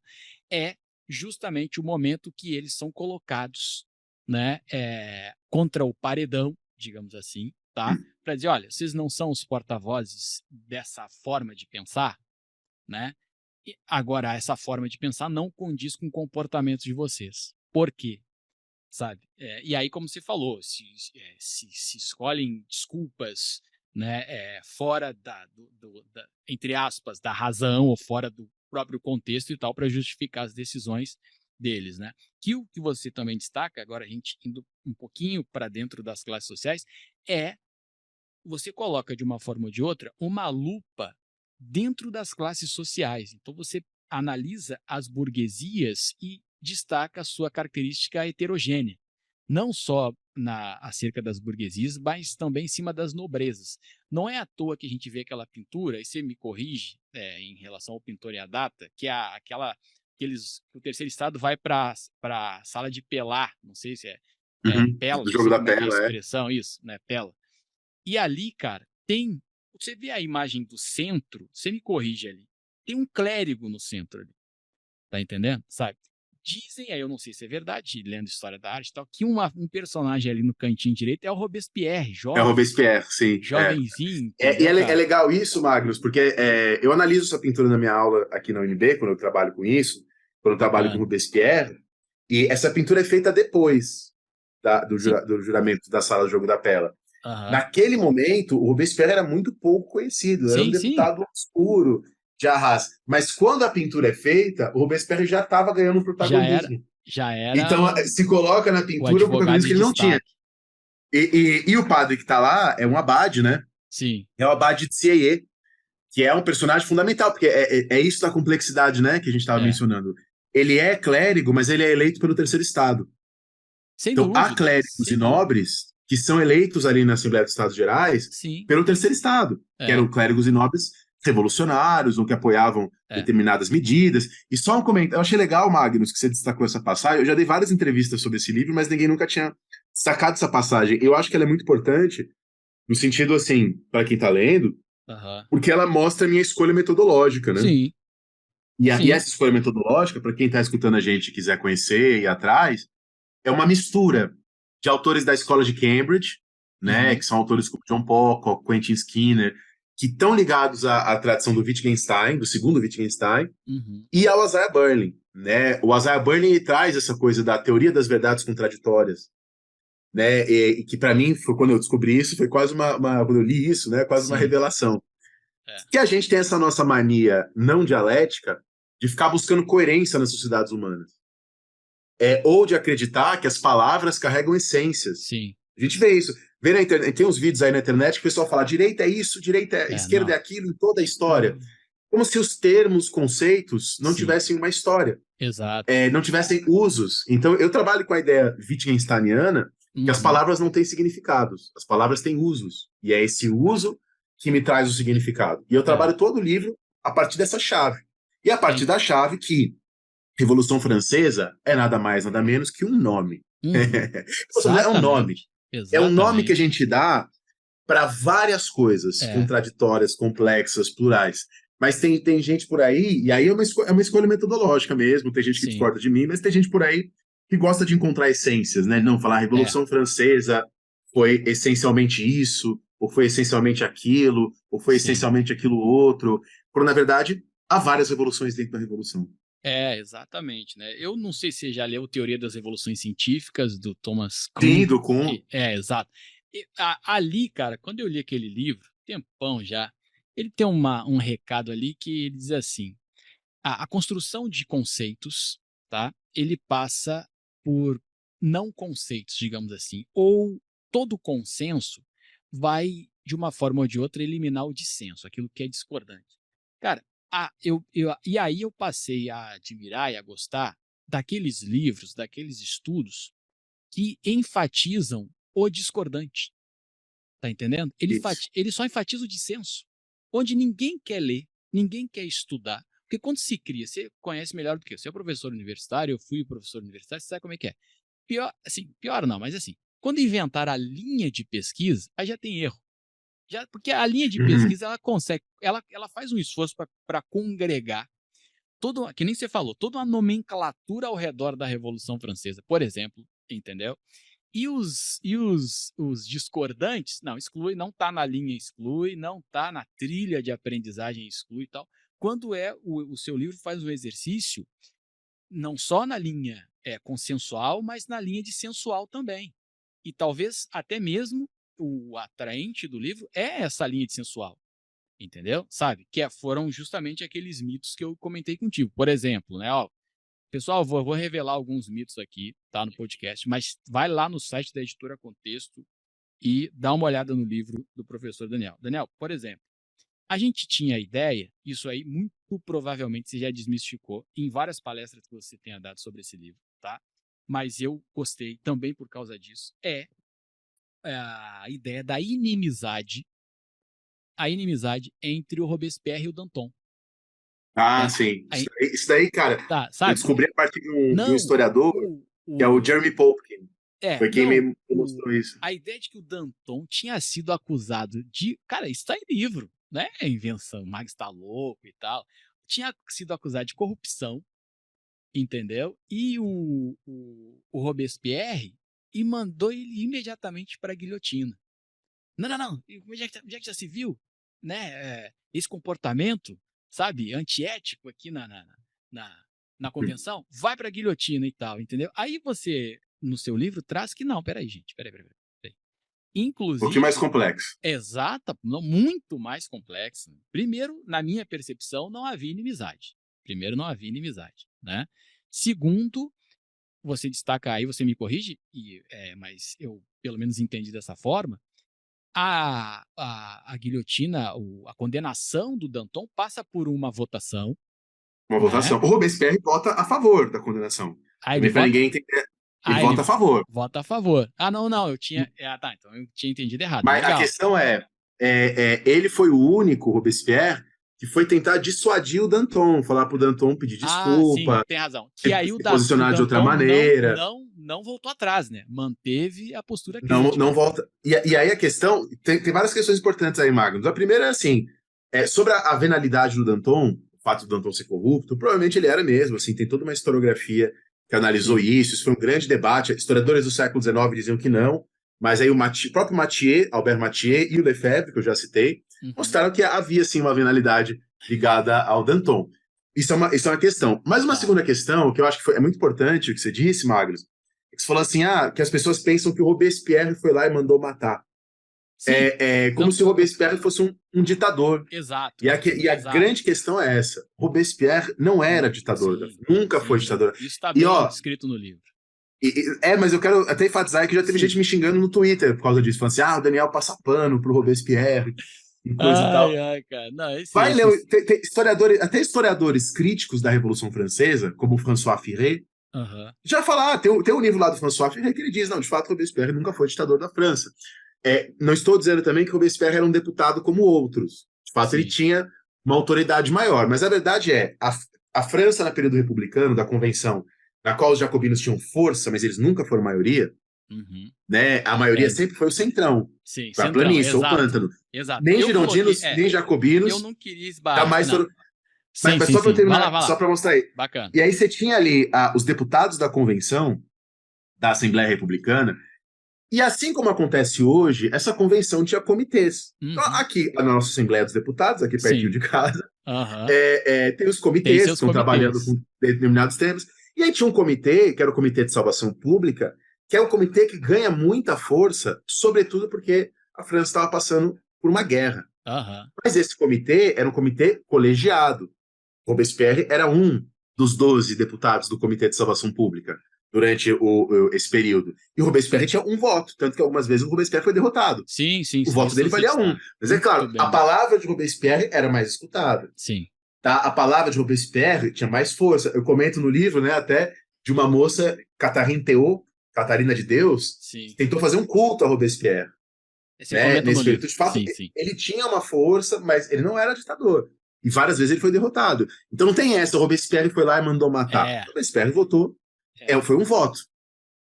É justamente o momento que eles são colocados, né, contra o paredão, digamos assim, tá? Para dizer, olha, vocês não são os porta-vozes dessa forma de pensar, né? E agora, essa forma de pensar não condiz com o comportamento de vocês. Por quê? Sabe? E aí, como você falou, se escolhem desculpas, né, fora entre aspas, da razão ou fora do próprio contexto e tal, para justificar as decisões deles, né? Que o que você também destaca, agora a gente indo um pouquinho para dentro das classes sociais, é você coloca de uma forma ou de outra uma lupa dentro das classes sociais. Então você analisa as burguesias e destaca a sua característica heterogênea, não só acerca das burguesias, mas também em cima das nobrezas. Não é à toa que a gente vê aquela pintura, e você me corrige em relação ao pintor e à data, que é o terceiro estado vai para a sala de pelar, não sei se é Uhum. pela, Do não jogo sei da como é que é a Pela, é. expressão, isso, né, pela. E ali, cara, tem. Você vê a imagem do centro, você me corrige ali. Tem um clérigo no centro ali. Tá entendendo? Sabe? Dizem, aí eu não sei se é verdade, lendo história da arte e tal, que um personagem ali no cantinho direito é o Robespierre, É o jovem, Robespierre, sim. jovenzinho, E entendeu, é cara? legal isso, Magnus, porque eu analiso essa pintura na minha aula aqui na UNB, quando eu trabalho com isso, quando eu trabalho com Bacana. Robespierre, e essa pintura é feita depois Sim. do juramento da Sala do Jogo da Pela. Aham. Naquele momento, o Robespierre era muito pouco conhecido, era um Sim, sim. deputado obscuro de Arras. Mas quando a pintura é feita, o Robespierre já estava ganhando Já era, protagonismo. já era Então, se coloca na o pintura um advogado protagonismo de que ele não tinha. destaque. E o padre que está lá é um abade, né? Sim. É o abade de Sieyé, que é um personagem fundamental, porque é isso da complexidade, né, que a gente estava É. mencionando. Ele é clérigo, mas ele é eleito pelo terceiro estado. Sem Então, há dúvida. clérigos e Sem dúvida. nobres que são eleitos ali na Assembleia dos Estados Gerais Sim. pelo terceiro estado, que É. eram clérigos e nobres revolucionários ou que apoiavam É. determinadas medidas. E só um comentário, eu achei legal, Magnus, que você destacou essa passagem. Eu já dei várias entrevistas sobre esse livro, mas ninguém nunca tinha destacado essa passagem. Eu acho que ela é muito importante, no sentido assim, para quem está lendo, Aham. porque ela mostra a minha escolha metodológica, né? Sim. E Sim. essa escolha metodológica, para quem está escutando a gente e quiser conhecer e ir atrás, é uma mistura de autores da escola de Cambridge, né, Uhum. que são autores como John Pocock, Quentin Skinner, que estão ligados à tradição do Wittgenstein, do segundo Wittgenstein, Uhum. e ao Isaiah Berlin. Né? O Isaiah Berlin traz essa coisa da teoria das verdades contraditórias, né, e que para mim, foi, quando eu descobri isso, foi quase quando eu li isso, né, quase uma Sim. revelação. É. Que a gente tem essa nossa mania não dialética de ficar buscando coerência nas sociedades humanas. Ou de acreditar que as palavras carregam essências. Sim. A gente vê isso. Vê na internet, tem uns vídeos aí na internet que o pessoal fala direita é isso, direita esquerda é Não. aquilo, em toda a história. Não. Como se os termos, conceitos não Sim. tivessem uma história, Exato. não tivessem usos. Então, eu trabalho com a ideia wittgensteiniana que as Uhum. palavras não têm significados, as palavras têm usos. E é esse uso que me traz o significado. E eu É. trabalho todo o livro a partir dessa chave. E a partir Sim. da chave que Revolução Francesa é nada mais, nada menos que um nome. Uhum. É um nome. Exatamente. É um nome que a Exatamente. gente dá para várias coisas É. contraditórias, complexas, plurais. Mas tem gente por aí, e aí é uma escolha metodológica mesmo. Tem gente que Sim. discorda de mim, mas tem gente por aí que gosta de encontrar essências, né? Não falar a É. Revolução Francesa foi essencialmente isso, ou foi essencialmente aquilo, ou foi Sim. essencialmente aquilo outro. Quando, na verdade, há várias revoluções dentro da Revolução. É, exatamente, né? Eu não sei se você já leu Teoria das Revoluções Científicas, do Thomas Sim, Kuhn. do Kuhn. Exato. Ali, cara, quando eu li aquele livro, tempão já, ele tem um recado ali que ele diz assim: a construção de conceitos, tá? Ele passa por não conceitos, digamos assim, ou todo consenso vai, de uma forma ou de outra, eliminar o dissenso, aquilo que é discordante. Cara, e aí eu passei a admirar e a gostar daqueles livros, daqueles estudos que enfatizam o discordante, tá entendendo? Isso. Ele só enfatiza o dissenso, onde ninguém quer ler, ninguém quer estudar, porque quando se cria, você conhece melhor do que eu, você é professor universitário, eu fui professor universitário, você sabe como é que é. Pior, assim, pior não, mas assim, quando inventaram a linha de pesquisa, aí já tem erro. Já, porque a linha de Uhum. pesquisa ela consegue, ela faz um esforço para congregar todo, que nem você falou, toda uma nomenclatura ao redor da Revolução Francesa, por exemplo, entendeu? E os discordantes, não, exclui, não está na linha, exclui, não está na trilha de aprendizagem, exclui e tal. Quando o seu livro faz um exercício, não só na linha consensual, mas na linha de sensual também. E talvez até mesmo o atraente do livro é essa linha de sensual, entendeu? Sabe? Foram justamente aqueles mitos que eu comentei contigo. Por exemplo, né? Ó, Pessoal, vou revelar alguns mitos aqui, tá, no podcast, mas vai lá no site da Editora Contexto e dá uma olhada no livro do professor Daniel. Daniel, por exemplo, a gente tinha a ideia, isso aí muito provavelmente você já desmistificou em várias palestras que você tenha dado sobre esse livro, tá? Mas eu gostei também por causa disso, a ideia da inimizade, entre o Robespierre e o Danton, Ah, né? sim. Aí, Isso daí, cara, tá, eu sabe? descobri a partir de um Não, historiador, que é o Jeremy Popkin. Foi quem não, me mostrou isso. a ideia de que o Danton tinha sido acusado de, cara, isso tá em livro, né? É invenção, o Max tá louco e tal. Tinha sido acusado de corrupção, entendeu? E o Robespierre e mandou ele imediatamente para a guilhotina. Não, já que já se viu, né? Esse comportamento, sabe, antiético aqui na convenção, vai para a guilhotina e tal, entendeu? Aí você, no seu livro, traz que não, peraí, gente, peraí. Um pouquinho mais Inclusive, complexo. exata, muito mais complexa. Primeiro, na minha percepção, não havia inimizade. Né? Segundo, você destaca aí, você me corrige, mas eu pelo menos entendi dessa forma, a guilhotina, a condenação do Danton passa por uma votação, Uma né? votação. O Robespierre vota a favor da condenação. Aí ele Também para vota, ninguém entender. Ele ele vota a favor. vota a favor. Não, eu tinha. Tá, então eu tinha entendido errado. Mas a Legal. questão ele foi o único, Robespierre, que foi tentar dissuadir o Danton, falar pro Danton pedir Sim, desculpa, tem razão. Que aí se posicionar de outra Danton maneira. não voltou atrás, né? Manteve a postura Não crítica. volta. E aí a questão. Tem várias questões importantes aí, Magnus. A primeira é assim: sobre a venalidade do Danton, o fato do Danton ser corrupto, provavelmente ele era mesmo. Assim, tem toda uma historiografia que analisou Sim. isso. Isso foi um grande debate. Historiadores do século XIX diziam que não, mas aí o próprio Mathieu, Albert Mathieu e o Lefebvre, que eu já citei, mostraram que havia sim uma venalidade ligada ao Danton. Isso é uma questão. Mas uma segunda questão, que eu acho que é muito importante, o que você disse, Magnus, é que você falou assim, que as pessoas pensam que o Robespierre foi lá e mandou matar. Sim. Como se o Robespierre fosse um ditador. Exato. E a grande questão é essa. Robespierre não era ditador. Nunca foi ditador. Isso está bem descrito no livro. Mas eu quero até enfatizar que já teve gente me xingando no Twitter por causa disso. Falando assim, o Daniel passa pano pro Robespierre e coisa e tal. Cara. Não, Vai ler, tem historiadores, até historiadores críticos da Revolução Francesa, como François Furet, já falaram, tem um livro lá do François Furet que ele diz, não, de fato, Robespierre nunca foi ditador da França. Não estou dizendo também que Robespierre era um deputado como outros. De fato, ele tinha uma autoridade maior. Mas a verdade a França, no período republicano, da Convenção, na qual os jacobinos tinham força, mas eles nunca foram maioria, né? A maioria sempre foi o centrão. Foi a planície, ou o pântano. Exato. Nem girondinos, nem jacobinos. Eu não queria esbarrar. Jamais foram... Mas só para eu terminar, vai lá. só para mostrar aí. Bacana. E aí você tinha ali os deputados da Convenção, da Assembleia Republicana, e assim como acontece hoje, essa convenção tinha comitês. Então, aqui, na nossa Assembleia dos Deputados, aqui pertinho de casa, tem os comitês que estão trabalhando com determinados temas. E aí tinha um comitê, que era o Comitê de Salvação Pública, que é um comitê que ganha muita força, sobretudo porque a França estava passando por uma guerra. Mas esse comitê era um comitê colegiado. Robespierre era um dos 12 deputados do Comitê de Salvação Pública durante esse período. E o Robespierre tinha um voto, tanto que algumas vezes o Robespierre foi derrotado. Sim. O voto dele valia um. Mas é claro, a palavra de Robespierre era mais escutada. Sim. Tá? A palavra de Robespierre tinha mais força. Eu comento no livro, né, até de uma moça, Catherine Théot, Catarina de Deus, que tentou fazer um culto a Robespierre. Nesse período. De fato, ele tinha uma força, mas ele não era ditador. E várias vezes ele foi derrotado. Então não tem essa, o Robespierre foi lá e mandou matar. O Robespierre votou. Foi um voto.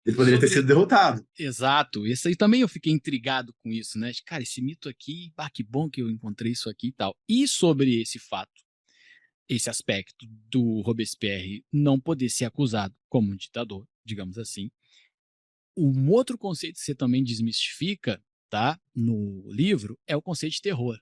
Ele poderia ter sido derrotado. Exato. Isso aí também eu fiquei intrigado com isso, né? Cara, esse mito aqui, que bom que eu encontrei isso aqui e tal. E sobre esse fato, esse aspecto do Robespierre não poder ser acusado como um ditador, digamos assim. Um outro conceito que você também desmistifica, tá, no livro, é o conceito de terror.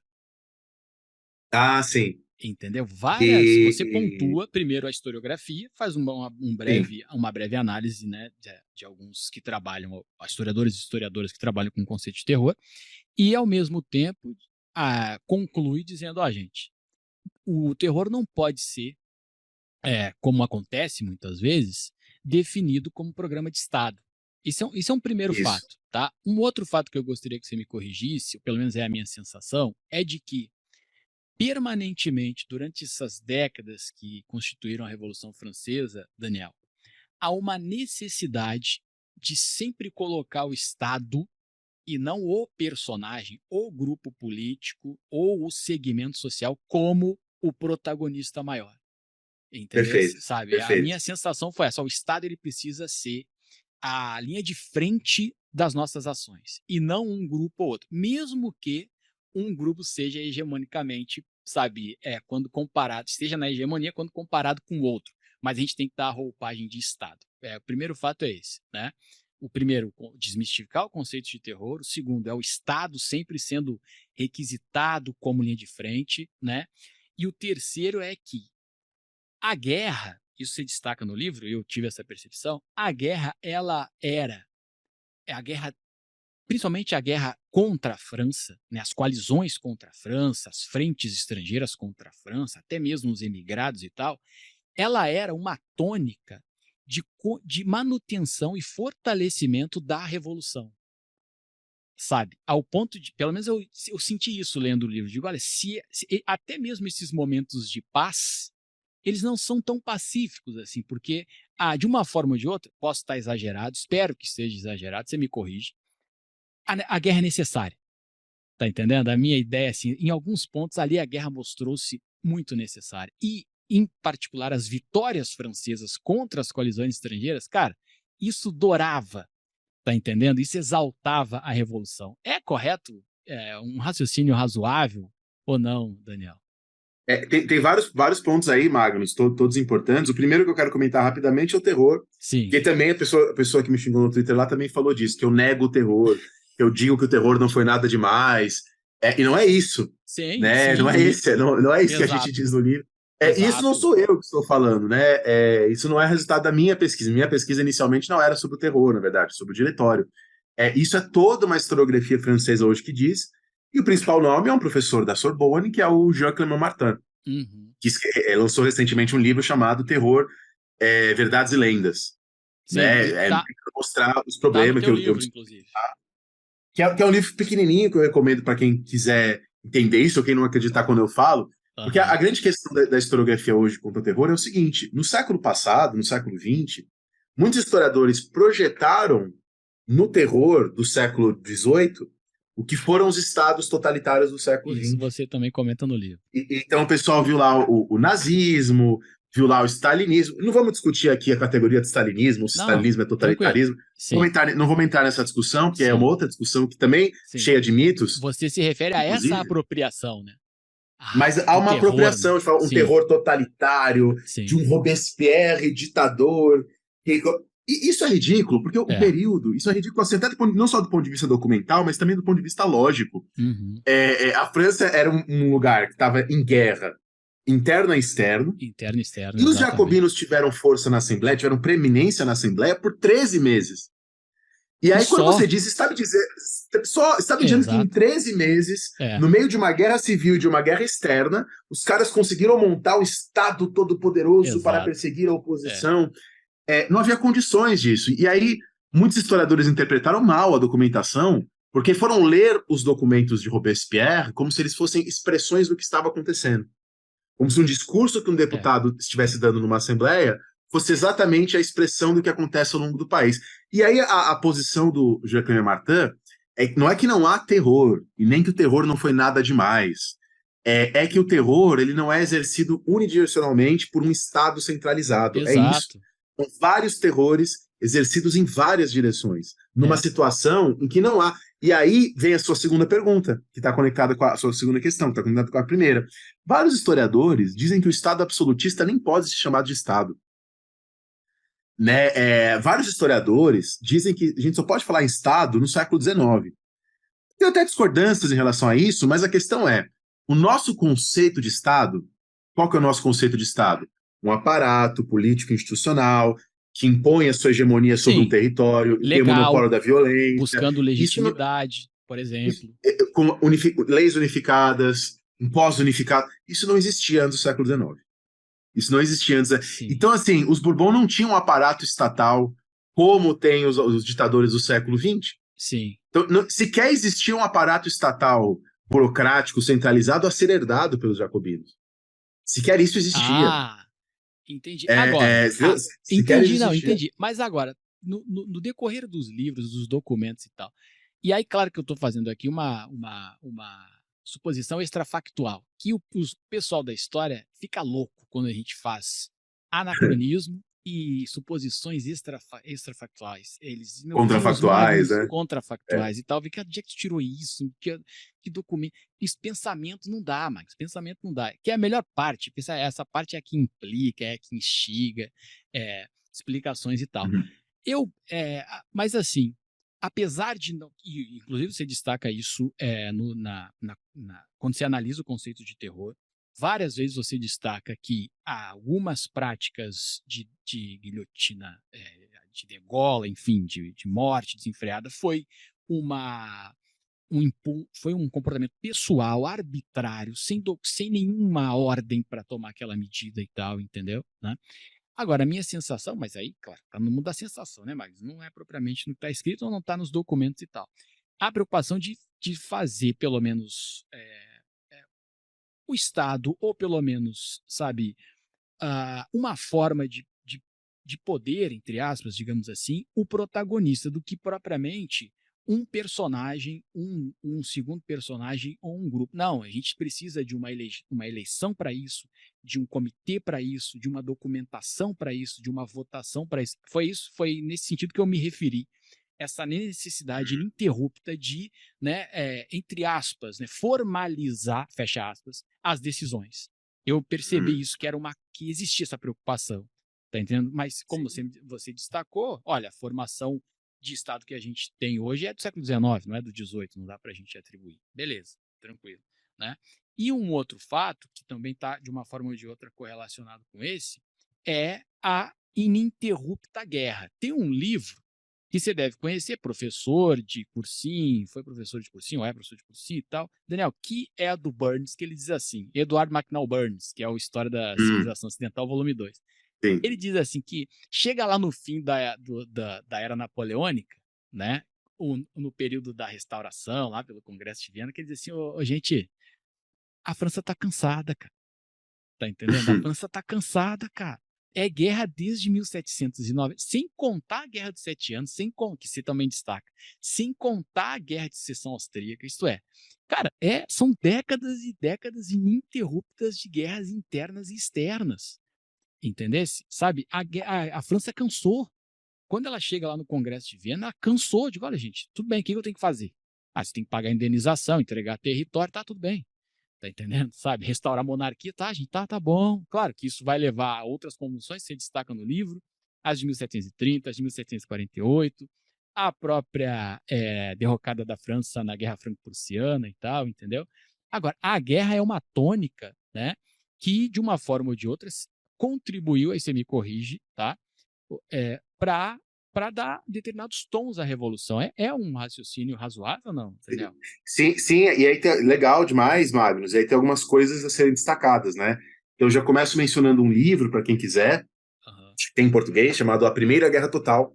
Sim. Entendeu? Você pontua primeiro a historiografia, faz uma breve análise, né, de alguns que trabalham, historiadores e historiadoras que trabalham com o conceito de terror, e ao mesmo tempo conclui dizendo, gente, o terror não pode ser como acontece muitas vezes, definido como programa de Estado. Isso é um primeiro Isso. fato, tá? Um outro fato que eu gostaria que você me corrigisse, ou pelo menos é a minha sensação, é de que permanentemente, durante essas décadas que constituíram a Revolução Francesa, Daniel, há uma necessidade de sempre colocar o Estado e não o personagem, o grupo político ou o segmento social como o protagonista maior. Entendeu? Perfeito, Sabe? A perfeito. minha sensação foi essa: o Estado ele precisa ser a linha de frente das nossas ações e não um grupo ou outro, mesmo que um grupo seja hegemonicamente, sabe, quando comparado, esteja na hegemonia quando comparado com o outro, mas a gente tem que dar a roupagem de Estado. O primeiro fato é esse, né? O primeiro, desmistificar o conceito de terror. O segundo é o Estado sempre sendo requisitado como linha de frente, né? E o terceiro é que a guerra, isso se destaca no livro, eu tive essa percepção, a guerra, ela era, a guerra, principalmente a guerra contra a França, né, as coalizões contra a França, as frentes estrangeiras contra a França, até mesmo os emigrados e tal, ela era uma tônica de manutenção e fortalecimento da revolução, sabe? Ao ponto de, pelo menos eu senti isso lendo o livro, digo, olha, até mesmo esses momentos de paz, eles não são tão pacíficos assim, porque, de uma forma ou de outra, posso estar exagerado, espero que esteja exagerado, você me corrige, a guerra é necessária, tá entendendo? A minha ideia, assim, em alguns pontos ali a guerra mostrou-se muito necessária, e, em particular, as vitórias francesas contra as coalizões estrangeiras, cara, isso dourava, tá entendendo? Isso exaltava a revolução. É correto? É um raciocínio razoável ou não, Daniel? Tem vários pontos aí, Magnus, todos importantes. O primeiro que eu quero comentar rapidamente é o terror, Sim. que também a pessoa que me xingou no Twitter lá também falou disso, que eu nego o terror, que eu digo que o terror não foi nada demais. E não é isso, Sim, né? Não sim, é esse, não é isso que a gente exato, diz no livro. E isso não exato. sou eu que estou falando, né? Isso não é resultado da minha pesquisa. Minha pesquisa inicialmente não era sobre o terror, na verdade, sobre o diretório. Isso é toda uma historiografia francesa hoje que diz, e o principal nome é um professor da Sorbonne, que é o Jean Clément Martin, Uhum. que lançou recentemente um livro chamado Terror, Verdades e Lendas, Sim, e né? tá, Mostrar os tá no problemas teu livro, inclusive. que é um livro pequenininho que eu recomendo para quem quiser entender isso ou quem não acreditar quando eu falo, porque a Aham. grande questão da historiografia hoje contra o terror é o seguinte: no século passado, no século XX, muitos historiadores projetaram no terror do século XVIII o que foram os estados totalitários do século Isso XX. você também comenta no livro. Então o pessoal viu lá o nazismo, viu lá o stalinismo. Não vamos discutir aqui a categoria de stalinismo, se Não, stalinismo é tranquilo. totalitarismo. Sim, Não vou entrar nessa discussão, que é uma sim, outra discussão que também sim. cheia de mitos, Você se refere a essa inclusive, apropriação, né? mas há Do uma terror, né? apropriação, um Sim, terror totalitário, de sim. um Robespierre ditador. E isso é ridículo, porque o É. período, isso é ridículo assim, até não só do ponto de vista documental, mas também do ponto de vista lógico. Uhum. A França era um lugar que estava em guerra, interno e externo, Interno e externo, e os exatamente. jacobinos tiveram força na Assembleia, tiveram preeminência na Assembleia por 13 meses. E E aí, quando você só, diz, está me dizendo que em exato. 13 meses, É, no meio de uma guerra civil e de uma guerra externa, os caras conseguiram montar o Estado todo-poderoso para exato. perseguir a É. oposição. Não havia condições disso. E aí, muitos historiadores interpretaram mal a documentação, porque foram ler os documentos de Robespierre como se eles fossem expressões do que estava acontecendo. Como se um discurso que um É. deputado estivesse dando numa assembleia fosse exatamente a expressão do que acontece ao longo do país. E aí a posição do Jacques Martin não é que não há terror, e nem que o terror não foi nada demais. É que o terror ele não é exercido unidirecionalmente por um Estado centralizado. É isso. Exato. São vários terrores exercidos em várias direções, numa É. situação em que não há. E aí vem a sua segunda pergunta, que está conectada com a sua segunda questão, que está conectada com a primeira. Vários historiadores dizem que o Estado absolutista nem pode ser chamado de Estado. Né? Vários historiadores dizem que a gente só pode falar em Estado no século XIX. Tem até discordâncias em relação a isso, mas a questão é: o nosso conceito de Estado, qual que é o nosso conceito de Estado? Um aparato político institucional que impõe a sua hegemonia sobre um Sim, território e tem o legal, monopólio da violência. buscando Isso, legitimidade, por isso exemplo. com leis unificadas, impostos unificados, isso não existia antes do século XIX. Isso não existia antes. Sim. Então, assim, os Bourbon não tinham um aparato estatal como tem os ditadores do século XX. Sim. Então, sequer existia um aparato estatal burocrático centralizado a ser herdado pelos jacobinos. Sequer isso existia. Ah, entendi. Agora, Sequer isso não, existia. entendi. Mas agora, no decorrer dos livros, dos documentos e tal, e aí, claro que eu estou fazendo aqui uma suposição extrafactual, que o pessoal da história fica louco quando a gente faz anacronismo e suposições extrafactuais. Eles, meu Deus, Contrafactuais, Magnus, né? contrafactuais e tal. Que dia que tu tirou isso? Que documento? Isso, pensamento não dá, Magnus. Pensamento não dá. Que é a melhor parte. Essa parte é a que implica, é a que instiga, explicações e tal. Uhum. Mas assim, apesar de não, e inclusive você destaca isso quando você analisa o conceito de terror, várias vezes você destaca que algumas práticas de guilhotina, de degola, enfim, de morte desenfreada, foi foi um comportamento pessoal, arbitrário, sem nenhuma ordem para tomar aquela medida e tal, entendeu? Né? Agora, a minha sensação, mas aí, claro, está no mundo da sensação, né, Magnus? Não é propriamente no que está escrito ou não está nos documentos e tal. A preocupação de fazer, pelo menos, o Estado, ou pelo menos, sabe, uma forma de poder, entre aspas, digamos assim, o protagonista do que propriamente um personagem, um segundo personagem ou um grupo. Não, a gente precisa de uma eleição para isso, de um comitê para isso, de uma documentação para isso, de uma votação para isso. Foi nesse sentido que eu me referi. Essa necessidade ininterrupta de, né, entre aspas, né, formalizar, fecha aspas, as decisões. Eu percebi isso, que existia essa preocupação, tá entendendo? Mas como você destacou, olha, a formação de Estado que a gente tem hoje é do século XIX, não é do XVIII, não dá para a gente atribuir. Beleza, tranquilo, né? E um outro fato, que também está, de uma forma ou de outra, correlacionado com esse, é a ininterrupta guerra. Tem um livro que você deve conhecer, professor de cursinho, foi professor de cursinho, ou é professor de cursinho e tal, Daniel, que é a do Burns, que ele diz assim, Edward MacNaught Burns, que é o História da Civilização Ocidental, volume 2. Sim. Ele diz assim que chega lá no fim da era napoleônica, né, no período da restauração, lá pelo Congresso de Viena, que ele diz assim, gente, a França tá cansada, cara. Tá entendendo? A França tá cansada, cara. É guerra desde 1790, sem contar a Guerra dos Sete Anos, que você também destaca, sem contar a Guerra de Sucessão Austríaca, isto é, cara, são décadas e décadas ininterruptas de guerras internas e externas, entendesse? Sabe, a França cansou. Quando ela chega lá no Congresso de Viena, ela cansou. Digo, olha, gente, tudo bem, o que eu tenho que fazer? Você tem que pagar indenização, entregar território, tá tudo bem. Tá entendendo? Sabe? Restaurar a monarquia, tá, gente, tá bom. Claro que isso vai levar a outras convulsões, você destaca no livro, as de 1730, as de 1748, a própria derrocada da França na Guerra Franco-Prussiana e tal, entendeu? Agora, a guerra é uma tônica, né, que, de uma forma ou de outra, contribuiu, aí você me corrige, tá? Para dar determinados tons à revolução. É um raciocínio razoável ou não, Daniel? Sim, sim, e aí legal demais, Magnus. E aí tem algumas coisas a serem destacadas, né? Então eu já começo mencionando um livro para quem quiser, que tem em português, chamado A Primeira Guerra Total,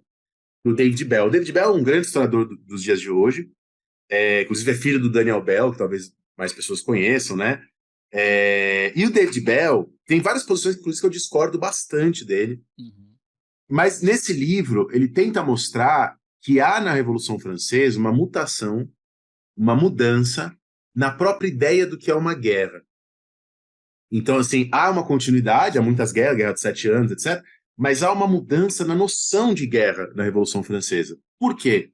do David Bell. O David Bell é um grande historiador dos dias de hoje, inclusive é filho do Daniel Bell, que talvez mais pessoas conheçam, né? E o David Bell tem várias posições, inclusive, que eu discordo bastante dele. Mas nesse livro, ele tenta mostrar que há na Revolução Francesa uma mutação, uma mudança na própria ideia do que é uma guerra. Então, assim, há uma continuidade, há muitas guerras, Guerra de 7 Anos, etc., mas há uma mudança na noção de guerra na Revolução Francesa. Por quê?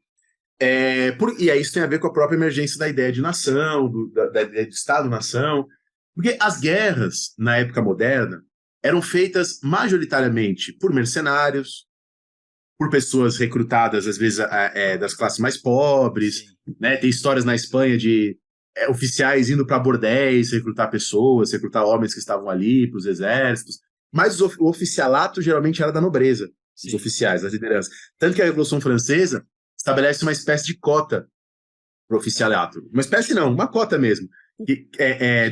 E aí isso tem a ver com a própria emergência da ideia de nação, da ideia de Estado-nação, porque as guerras, na época moderna, eram feitas majoritariamente por mercenários, por pessoas recrutadas, às vezes, das classes mais pobres, né? Tem histórias na Espanha de oficiais indo para bordéis recrutar pessoas, recrutar homens que estavam ali para os exércitos, mas o oficialato geralmente era da nobreza, os oficiais, das lideranças. Tanto que a Revolução Francesa estabelece uma espécie de cota para o oficialato. Uma espécie não, uma cota mesmo. Que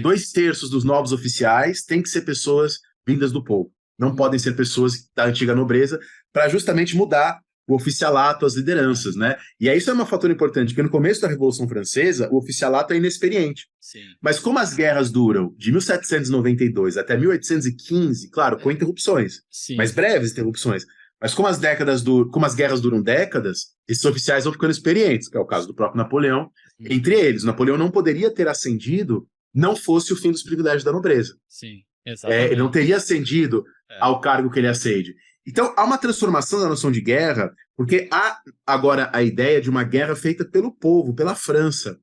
2/3 dos novos oficiais têm que ser pessoas vindas do povo. Não podem ser pessoas da antiga nobreza, para justamente mudar o oficialato, as lideranças, né? E aí isso é um fator importante, porque no começo da Revolução Francesa, o oficialato é inexperiente. Sim. Mas como as guerras duram de 1792 até 1815, claro, com interrupções, Sim. mas breves interrupções, mas como as guerras duram décadas, esses oficiais vão ficando experientes, que é o caso do próprio Napoleão. Entre eles, Napoleão não poderia ter ascendido não fosse o fim dos privilégios da nobreza. Sim, exatamente. Ele não teria ascendido ao cargo que ele ascende. Então, há uma transformação da noção de guerra, porque há agora a ideia de uma guerra feita pelo povo, pela França,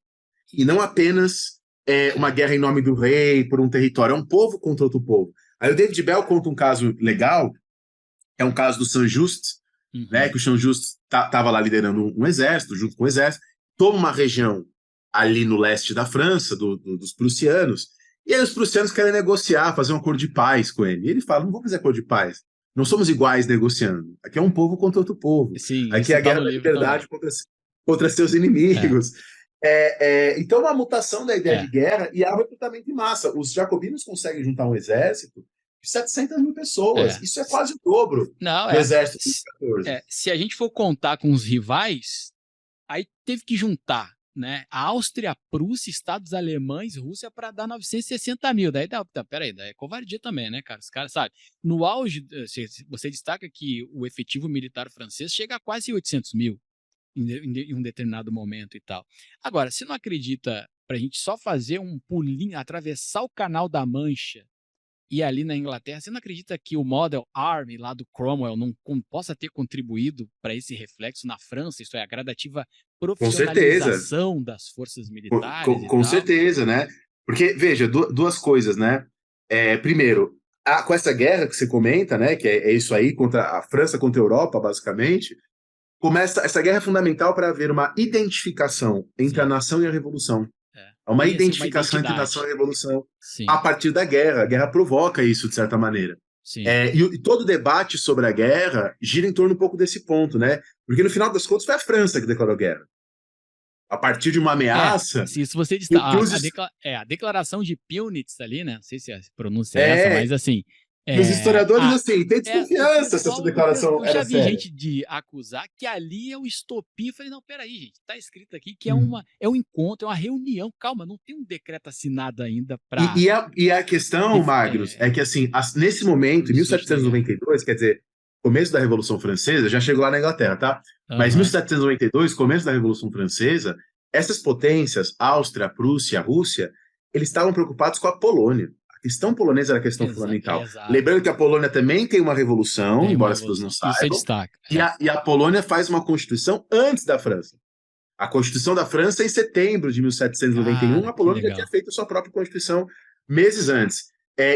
e não apenas uma guerra em nome do rei, por um território, é um povo contra outro povo. Aí o David Bell conta um caso legal, é um caso do Saint-Just, né, que o Saint-Just estava lá liderando um exército, junto com o exército, toma uma região ali no leste da França, dos prussianos, e aí os prussianos querem negociar, fazer um acordo de paz com ele. E ele fala, não vou fazer acordo de paz. Não somos iguais negociando. Aqui é um povo contra outro povo. Sim, aqui é a guerra da liberdade contra seus inimigos. Então, uma mutação da ideia de guerra e há um recrutamento em massa. Os jacobinos conseguem juntar um exército de 700 mil pessoas. Isso é quase o dobro do exército dos 14. Se a gente for contar com os rivais, aí teve que juntar, né? A Áustria, a Prússia, Estados Alemães, Rússia para dar 960 mil. Daí peraí, daí é covardia também, né, cara? Os caras, sabe? No auge, você destaca que o efetivo militar francês chega a quase 800 mil em um determinado momento e tal. Agora, você não acredita para a gente só fazer um pulinho, atravessar o Canal da Mancha e ali na Inglaterra, você não acredita que o Model Army lá do Cromwell não possa ter contribuído para esse reflexo na França? Isso é a gradativa profissionalização das forças militares com certeza, né? Porque, veja, duas coisas, né? Primeiro, com essa guerra que você comenta, né? Que é isso aí, contra a França contra a Europa, basicamente, começa essa guerra é fundamental para haver uma identificação entre a nação e a revolução. Uma identificação entre a nação e a revolução a partir da guerra. A guerra provoca isso, de certa maneira. E todo o debate sobre a guerra gira em torno um pouco desse ponto, né? Porque, no final das contas, foi a França que declarou guerra. A partir de uma ameaça... Se você destaca... A declaração de Pillnitz ali, né? Não sei se a pronúncia é essa, mas assim... E os historiadores, assim, têm desconfiança se essa declaração era séria. Eu já vi gente de acusar que ali é o estopim. Eu falei, não, peraí, gente, tá escrito aqui que é um encontro, é uma reunião. Calma, não tem um decreto assinado ainda para... E a questão, Magnus, é que, assim, nesse momento, em 1792, quer dizer, começo da Revolução Francesa, já chegou lá na Inglaterra, tá? Mas em 1792, começo da Revolução Francesa, essas potências, Áustria, Prússia, Rússia, eles estavam preocupados com a Polônia. A questão polonesa era a questão fundamental. Lembrando que a Polônia também tem uma revolução, embora as pessoas não saibam. Destaca. E a Polônia faz uma constituição antes da França. A Constituição da França, em setembro de 1791, a Polônia já tinha feito a sua própria Constituição meses antes.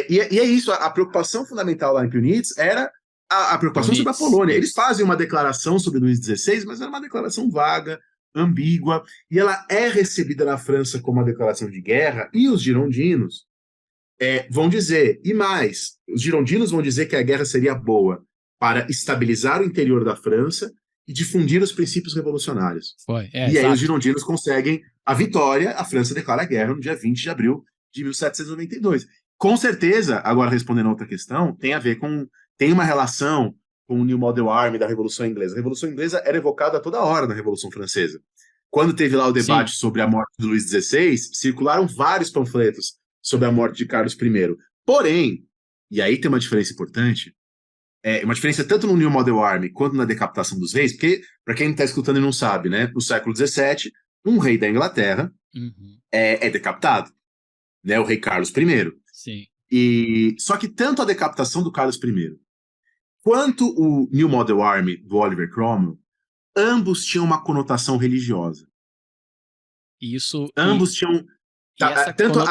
E é isso, a preocupação fundamental lá em Pillnitz era a preocupação sobre a Polônia. Eles fazem uma declaração sobre Luís XVI, mas era uma declaração vaga, ambígua, e ela é recebida na França como uma declaração de guerra, e os girondinos vão dizer, e mais, os girondinos vão dizer que a guerra seria boa para estabilizar o interior da França e difundir os princípios revolucionários. Aí os girondinos conseguem a vitória, a França declara a guerra no dia 20 de abril de 1792. Com certeza, agora respondendo a outra questão, tem uma relação com o New Model Army da Revolução Inglesa. A Revolução Inglesa era evocada a toda hora na Revolução Francesa. Quando teve lá o debate sobre a morte de Luís XVI, circularam vários panfletos sobre a morte de Carlos I. Porém, e aí tem uma diferença importante, uma diferença tanto no New Model Army quanto na decapitação dos reis, porque, para quem está escutando e não sabe, né, no século XVII, um rei da Inglaterra é decapitado, né, o rei Carlos I. Só que tanto a decapitação do Carlos I quanto o New Model Army do Oliver Cromwell, ambos tinham uma conotação religiosa. Ambos tinham...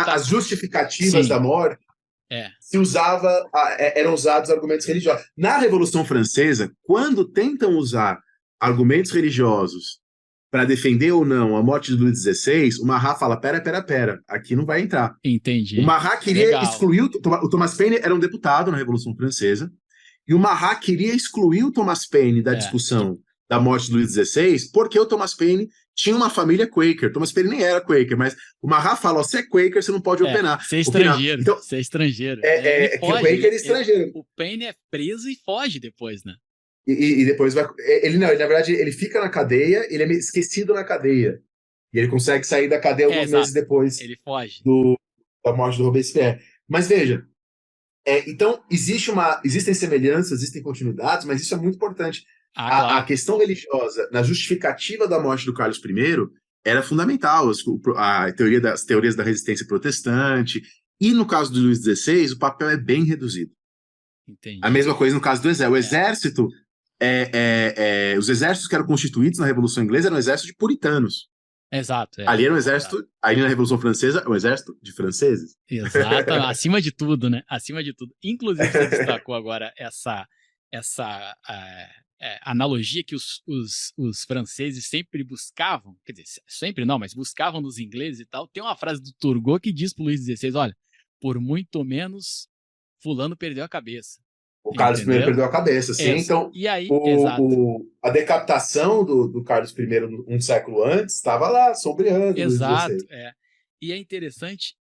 As justificativas da morte eram usados argumentos religiosos. Na Revolução Francesa, quando tentam usar argumentos religiosos para defender ou não a morte de Luís XVI, o Marat fala, pera, aqui não vai entrar. Entendi. O Marat queria excluir... O Thomas Paine era um deputado na Revolução Francesa, e o Marat queria excluir o Thomas Paine da discussão da morte de Luís XVI, porque o Thomas Paine tinha uma família Quaker. Thomas Paine nem era Quaker, mas o Mahat fala, ó, você é Quaker, você não pode opinar. Ser estrangeiro, Então, ser estrangeiro. que o Quaker é estrangeiro. O Paine é preso e foge depois, né? E depois vai... na verdade, ele fica na cadeia, ele é esquecido na cadeia. E ele consegue sair da cadeia alguns meses depois ele foge. Da morte do Robespierre. Mas veja, então existem semelhanças, existem continuidades, mas isso é muito importante. Claro. A questão religiosa, na justificativa da morte do Carlos I, era fundamental. As teorias da resistência protestante. E no caso do Luís XVI, o papel é bem reduzido. Entendi. A mesma coisa no caso do exército. O exército, os exércitos que eram constituídos na Revolução Inglesa eram um exército de puritanos. Exato. Ali era um exército, ali na Revolução Francesa, um exército de franceses. Exato, acima de tudo, né? Acima de tudo. Inclusive, você destacou agora essa analogia que os franceses sempre buscavam, quer dizer, sempre não, mas buscavam nos ingleses e tal. Tem uma frase do Turgot que diz para o Luís XVI, olha, por muito menos, fulano perdeu a cabeça. O Carlos I perdeu a cabeça, sim. Então, e aí, a decapitação do Carlos I um século antes estava lá, sombreando. Exato, E é interessante,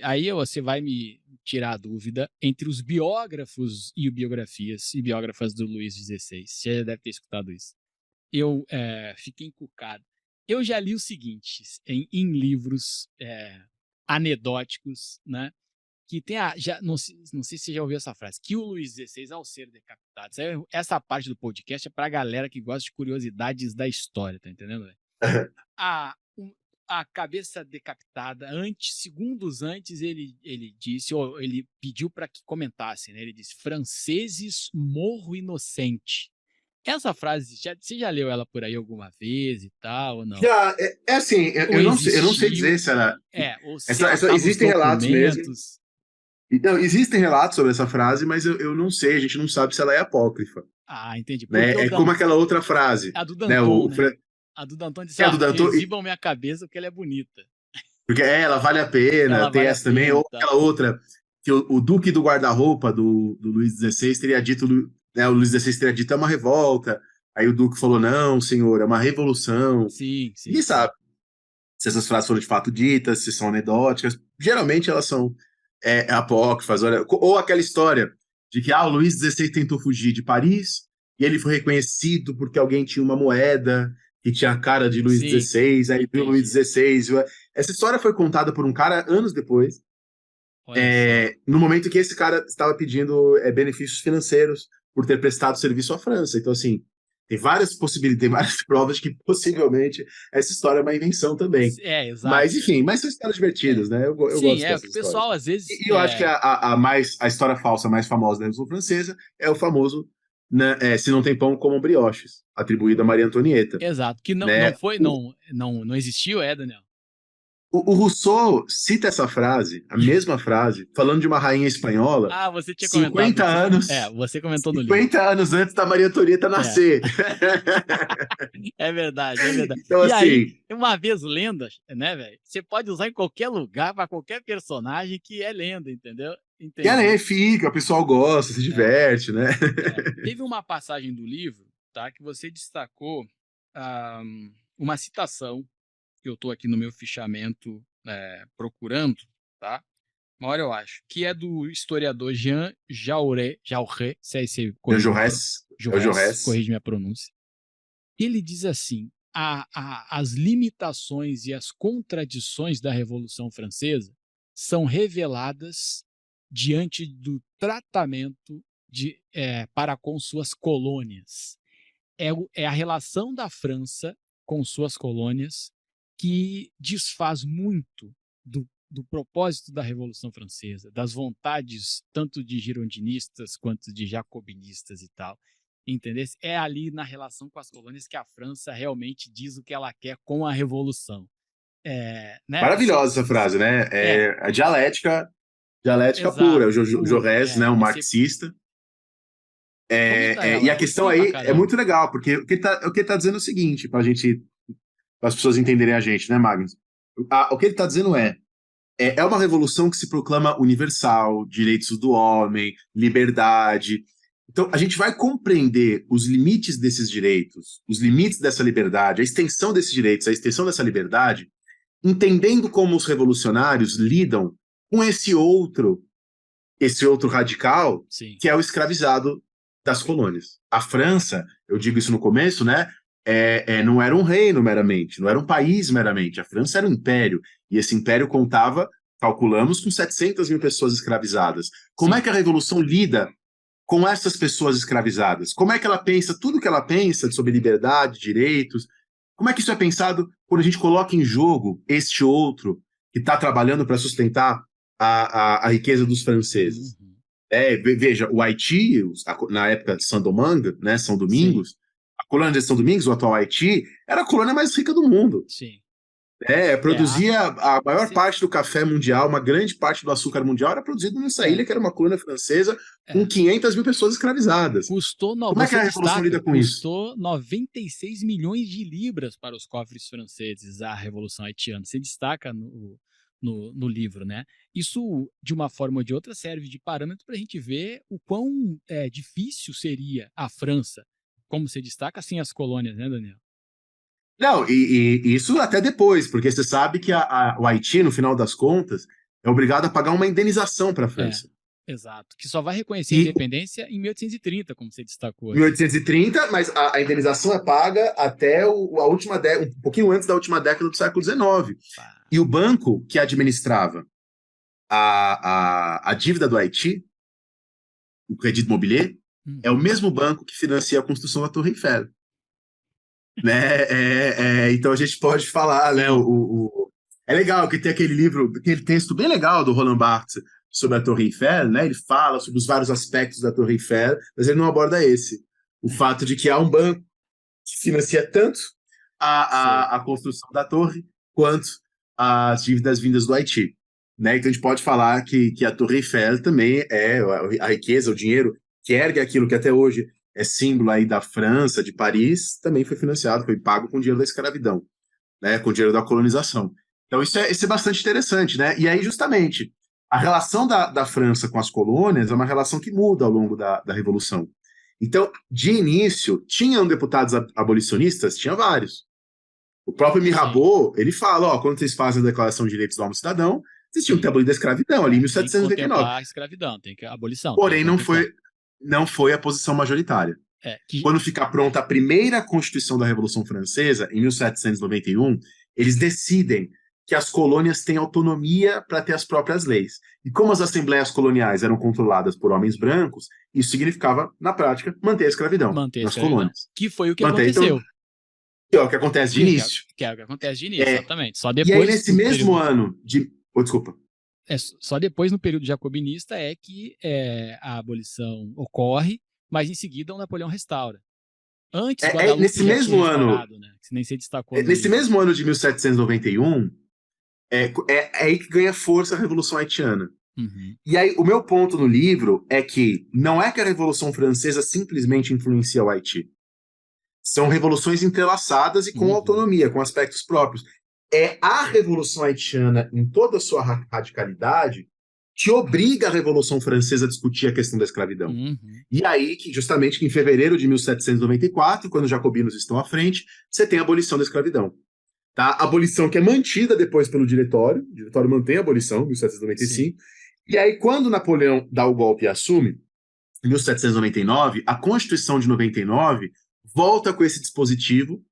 aí você vai me tirar a dúvida entre os biógrafos e biografias e biógrafas do Luís XVI. Você já deve ter escutado isso. Eu fiquei encucado. Eu já li o seguinte, em livros anedóticos, né? Que tem não sei se você já ouviu essa frase, que o Luís XVI, ao ser decapitado, essa parte do podcast é pra galera que gosta de curiosidades da história, tá entendendo, velho? A cabeça decapitada, segundos antes, ele disse, ou ele pediu para que comentassem, né? Ele disse, franceses, morro inocente. Essa frase, você já leu ela por aí alguma vez e tal, ou não? Já, assim, eu não sei dizer se ela... existem relatos mesmo. Não, existem relatos sobre essa frase, mas eu não sei, a gente não sabe se ela é apócrifa. Entendi. Né? Como aquela outra frase. A do Danton, né? A do Danton disse, exibam minha cabeça porque ela é bonita. Porque ela vale a pena, tem essa também. Ou aquela outra, que o Duque do Guarda-Roupa do Luís XVI teria dito, né, o Luís XVI teria dito, é uma revolta. Aí o Duque falou, não, senhor, é uma revolução. Sim. Ninguém sabe se essas frases foram de fato ditas, se são anedóticas. Geralmente elas são apócrifas. Ou aquela história de que o Luís XVI tentou fugir de Paris e ele foi reconhecido porque alguém tinha uma moeda que tinha a cara de Luís XVI, aí viu Luís XVI. Essa história foi contada por um cara anos depois, no momento que esse cara estava pedindo benefícios financeiros por ter prestado serviço à França. Então, assim, tem várias possibilidades, tem várias provas que possivelmente essa história é uma invenção também. Exato. Mas, enfim, são histórias divertidas, né? Eu gosto dessas o pessoal às vezes... E eu acho que a história falsa mais famosa da Revolução Francesa é o famoso se não tem pão, comam brioches, atribuído a Maria Antonieta. Exato, que não existiu, Daniel? O Rousseau cita essa frase, a mesma frase, falando de uma rainha espanhola. Você tinha 50 anos. Você comentou no livro. 50 anos antes da Maria Antonieta nascer. É verdade. Então, e assim, aí, uma vez lenda, né, velho? Você pode usar em qualquer lugar, para qualquer personagem que é lenda, entendeu? E fica, o pessoal gosta, se diverte, né? Teve uma passagem do livro, tá, que você destacou uma citação que eu estou aqui no meu fichamento procurando, tá? Uma hora eu acho, que é do historiador Jean Jaurès, se aí você corrige minha pronúncia. Ele diz assim, as limitações e as contradições da Revolução Francesa são reveladas diante do tratamento para com suas colônias. É a relação da França com suas colônias que desfaz muito do propósito da Revolução Francesa, das vontades tanto de girondinistas quanto de jacobinistas e tal. Entendeu? É ali na relação com as colônias que a França realmente diz o que ela quer com a Revolução. Né? Maravilhosa essa frase, né? A dialética pura. O Jaurès, né, um marxista. E a questão aí é muito legal, porque o que ele tá dizendo é o seguinte, para as pessoas entenderem a gente, né, Magnus? O que ele está dizendo é uma revolução que se proclama universal, direitos do homem, liberdade, Então, a gente vai compreender os limites desses direitos, os limites dessa liberdade, a extensão desses direitos, a extensão dessa liberdade, entendendo como os revolucionários lidam com esse outro radical, Sim. que é o escravizado das colônias. A França, eu digo isso no começo, né? Não era um reino meramente, não era um país meramente. A França era um império, e esse império contava, calculamos, com 700 mil pessoas escravizadas. Como Sim. é que a Revolução lida com essas pessoas escravizadas? Como é que ela pensa tudo que ela pensa sobre liberdade, direitos? Como é que isso é pensado quando a gente coloca em jogo este outro que está trabalhando para sustentar a riqueza dos franceses? Uhum. Veja, o Haiti, na época de Saint-Domingue, né, São Sim, Domingos, a colônia de São Domingos, o atual Haiti, era a colônia mais rica do mundo. sim. A Produzia a maior se parte do café mundial, uma grande parte do açúcar mundial era produzido nessa é, ilha, que era uma colônia francesa, com é. 500 mil pessoas escravizadas. Custou, Como é que você a Revolução destaca, lida com isso? custou 96 milhões de libras para os cofres franceses a Revolução Haitiana. Você destaca no livro, né? Isso, de uma forma ou de outra, serve de parâmetro para a gente ver o quão difícil seria a França, como você destaca, assim, as colônias, né, Daniel? Não, e isso até depois, porque você sabe que o Haiti, no final das contas, é obrigado a pagar uma indenização para a É, França. exato. Que só vai reconhecer a E independência em 1830, como você destacou mil aqui. oitocentos e trinta, mas a indenização é paga até a última década, um pouquinho antes da última década do século XIX. Pá. E o banco que administrava a dívida do Haiti, o Crédit Mobilier, é o Uhum. mesmo banco que financia a construção da Torre Eiffel. Né? Então a gente pode falar, né? É legal que tem aquele livro, aquele texto bem legal do Roland Barthes sobre a Torre Eiffel, né? Ele fala sobre os vários aspectos da Torre Eiffel, mas ele não aborda esse. O fato de que há um banco que financia tanto Sei. a construção da torre quanto as dívidas vindas do Haiti. Né? Então a gente pode falar que a Torre Eiffel também é a riqueza, o dinheiro que ergue aquilo que até hoje é símbolo aí da França, de Paris, também foi financiado, foi pago com dinheiro da escravidão, né? Com dinheiro da colonização. Então isso é bastante interessante, né? E aí justamente a relação da França com as colônias é uma relação que muda ao longo da Revolução. Então, de início, tinham deputados abolicionistas? Tinha vários. O próprio Sim. Mirabeau, ele fala, ó, quando vocês fazem a Declaração de Direitos do Homem e Cidadão, vocês tinham que ter Sim. abolido a escravidão, ali em Tem que 1789. contemplar a escravidão, tem que a abolição, tem que Porém, contemplar. não foi a posição majoritária. Que Quando ficar pronta a primeira Constituição da Revolução Francesa, em 1791, eles decidem que as colônias têm autonomia para ter as próprias leis. E como as assembleias coloniais eram controladas por homens brancos, isso significava, na prática, manter a escravidão manter a nas escravidão. colônias. Que foi o que Manter. Então, aconteceu. é o que acontece de início. Que é o que acontece de início, exatamente. Só E aí, depois, nesse no mesmo período. ano de. Oh, desculpa. Só depois, no período jacobinista, é que a abolição ocorre, mas em seguida o Napoleão restaura. Antes, Guadalupe Nesse já tinha mesmo ano. restaurado, né? Que nem você destacou no Nesse livro. mesmo ano de 1791, é aí que ganha força a Revolução Haitiana. Uhum. E aí, o meu ponto no livro é que não é que a Revolução Francesa simplesmente influencia o Haiti. São revoluções entrelaçadas e com Uhum. autonomia, com aspectos próprios. É a Revolução Haitiana, em toda a sua radicalidade, que obriga a Revolução Francesa a discutir a questão da escravidão. Uhum. E aí, justamente em fevereiro de 1794, quando os jacobinos estão à frente, você tem a abolição da escravidão. Tá? A abolição que é mantida depois pelo o diretório mantém a abolição, em Sim. 1795, e aí quando Napoleão dá o golpe e assume, em 1799, a Constituição de 99 volta com esse dispositivo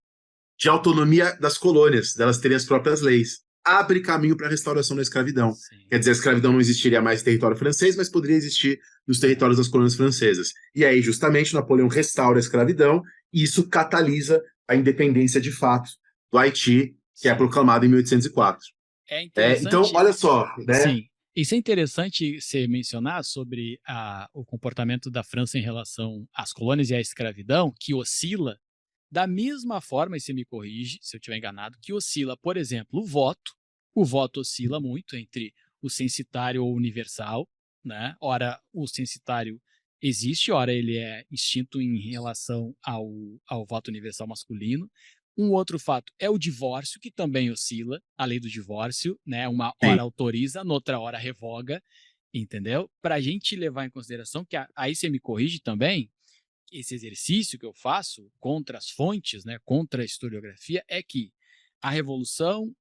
de autonomia das colônias, delas terem as próprias leis. Abre caminho para a restauração da escravidão. Sim. Quer dizer, a escravidão não existiria mais no território francês, mas poderia existir nos territórios das colônias francesas. E aí, justamente, Napoleão restaura a escravidão e isso catalisa a independência de fato do Haiti, que é Sim. proclamada em 1804. É Então, interessante. olha só, né? Sim. Isso é interessante você mencionar sobre o comportamento da França em relação às colônias e à escravidão, que oscila da mesma forma, e você me corrige se eu estiver enganado, que oscila, por exemplo, o voto. O voto oscila muito entre o censitário ou universal, né? Ora, o censitário existe, ora ele é extinto em relação ao voto universal masculino. Um outro fato é o divórcio, que também oscila, a lei do divórcio, né? Uma hora Sim. autoriza, noutra hora revoga. entendeu? Para a gente levar em consideração que, aí você me corrige também, esse exercício que eu faço contra as fontes, né, contra a historiografia, é que a revolução,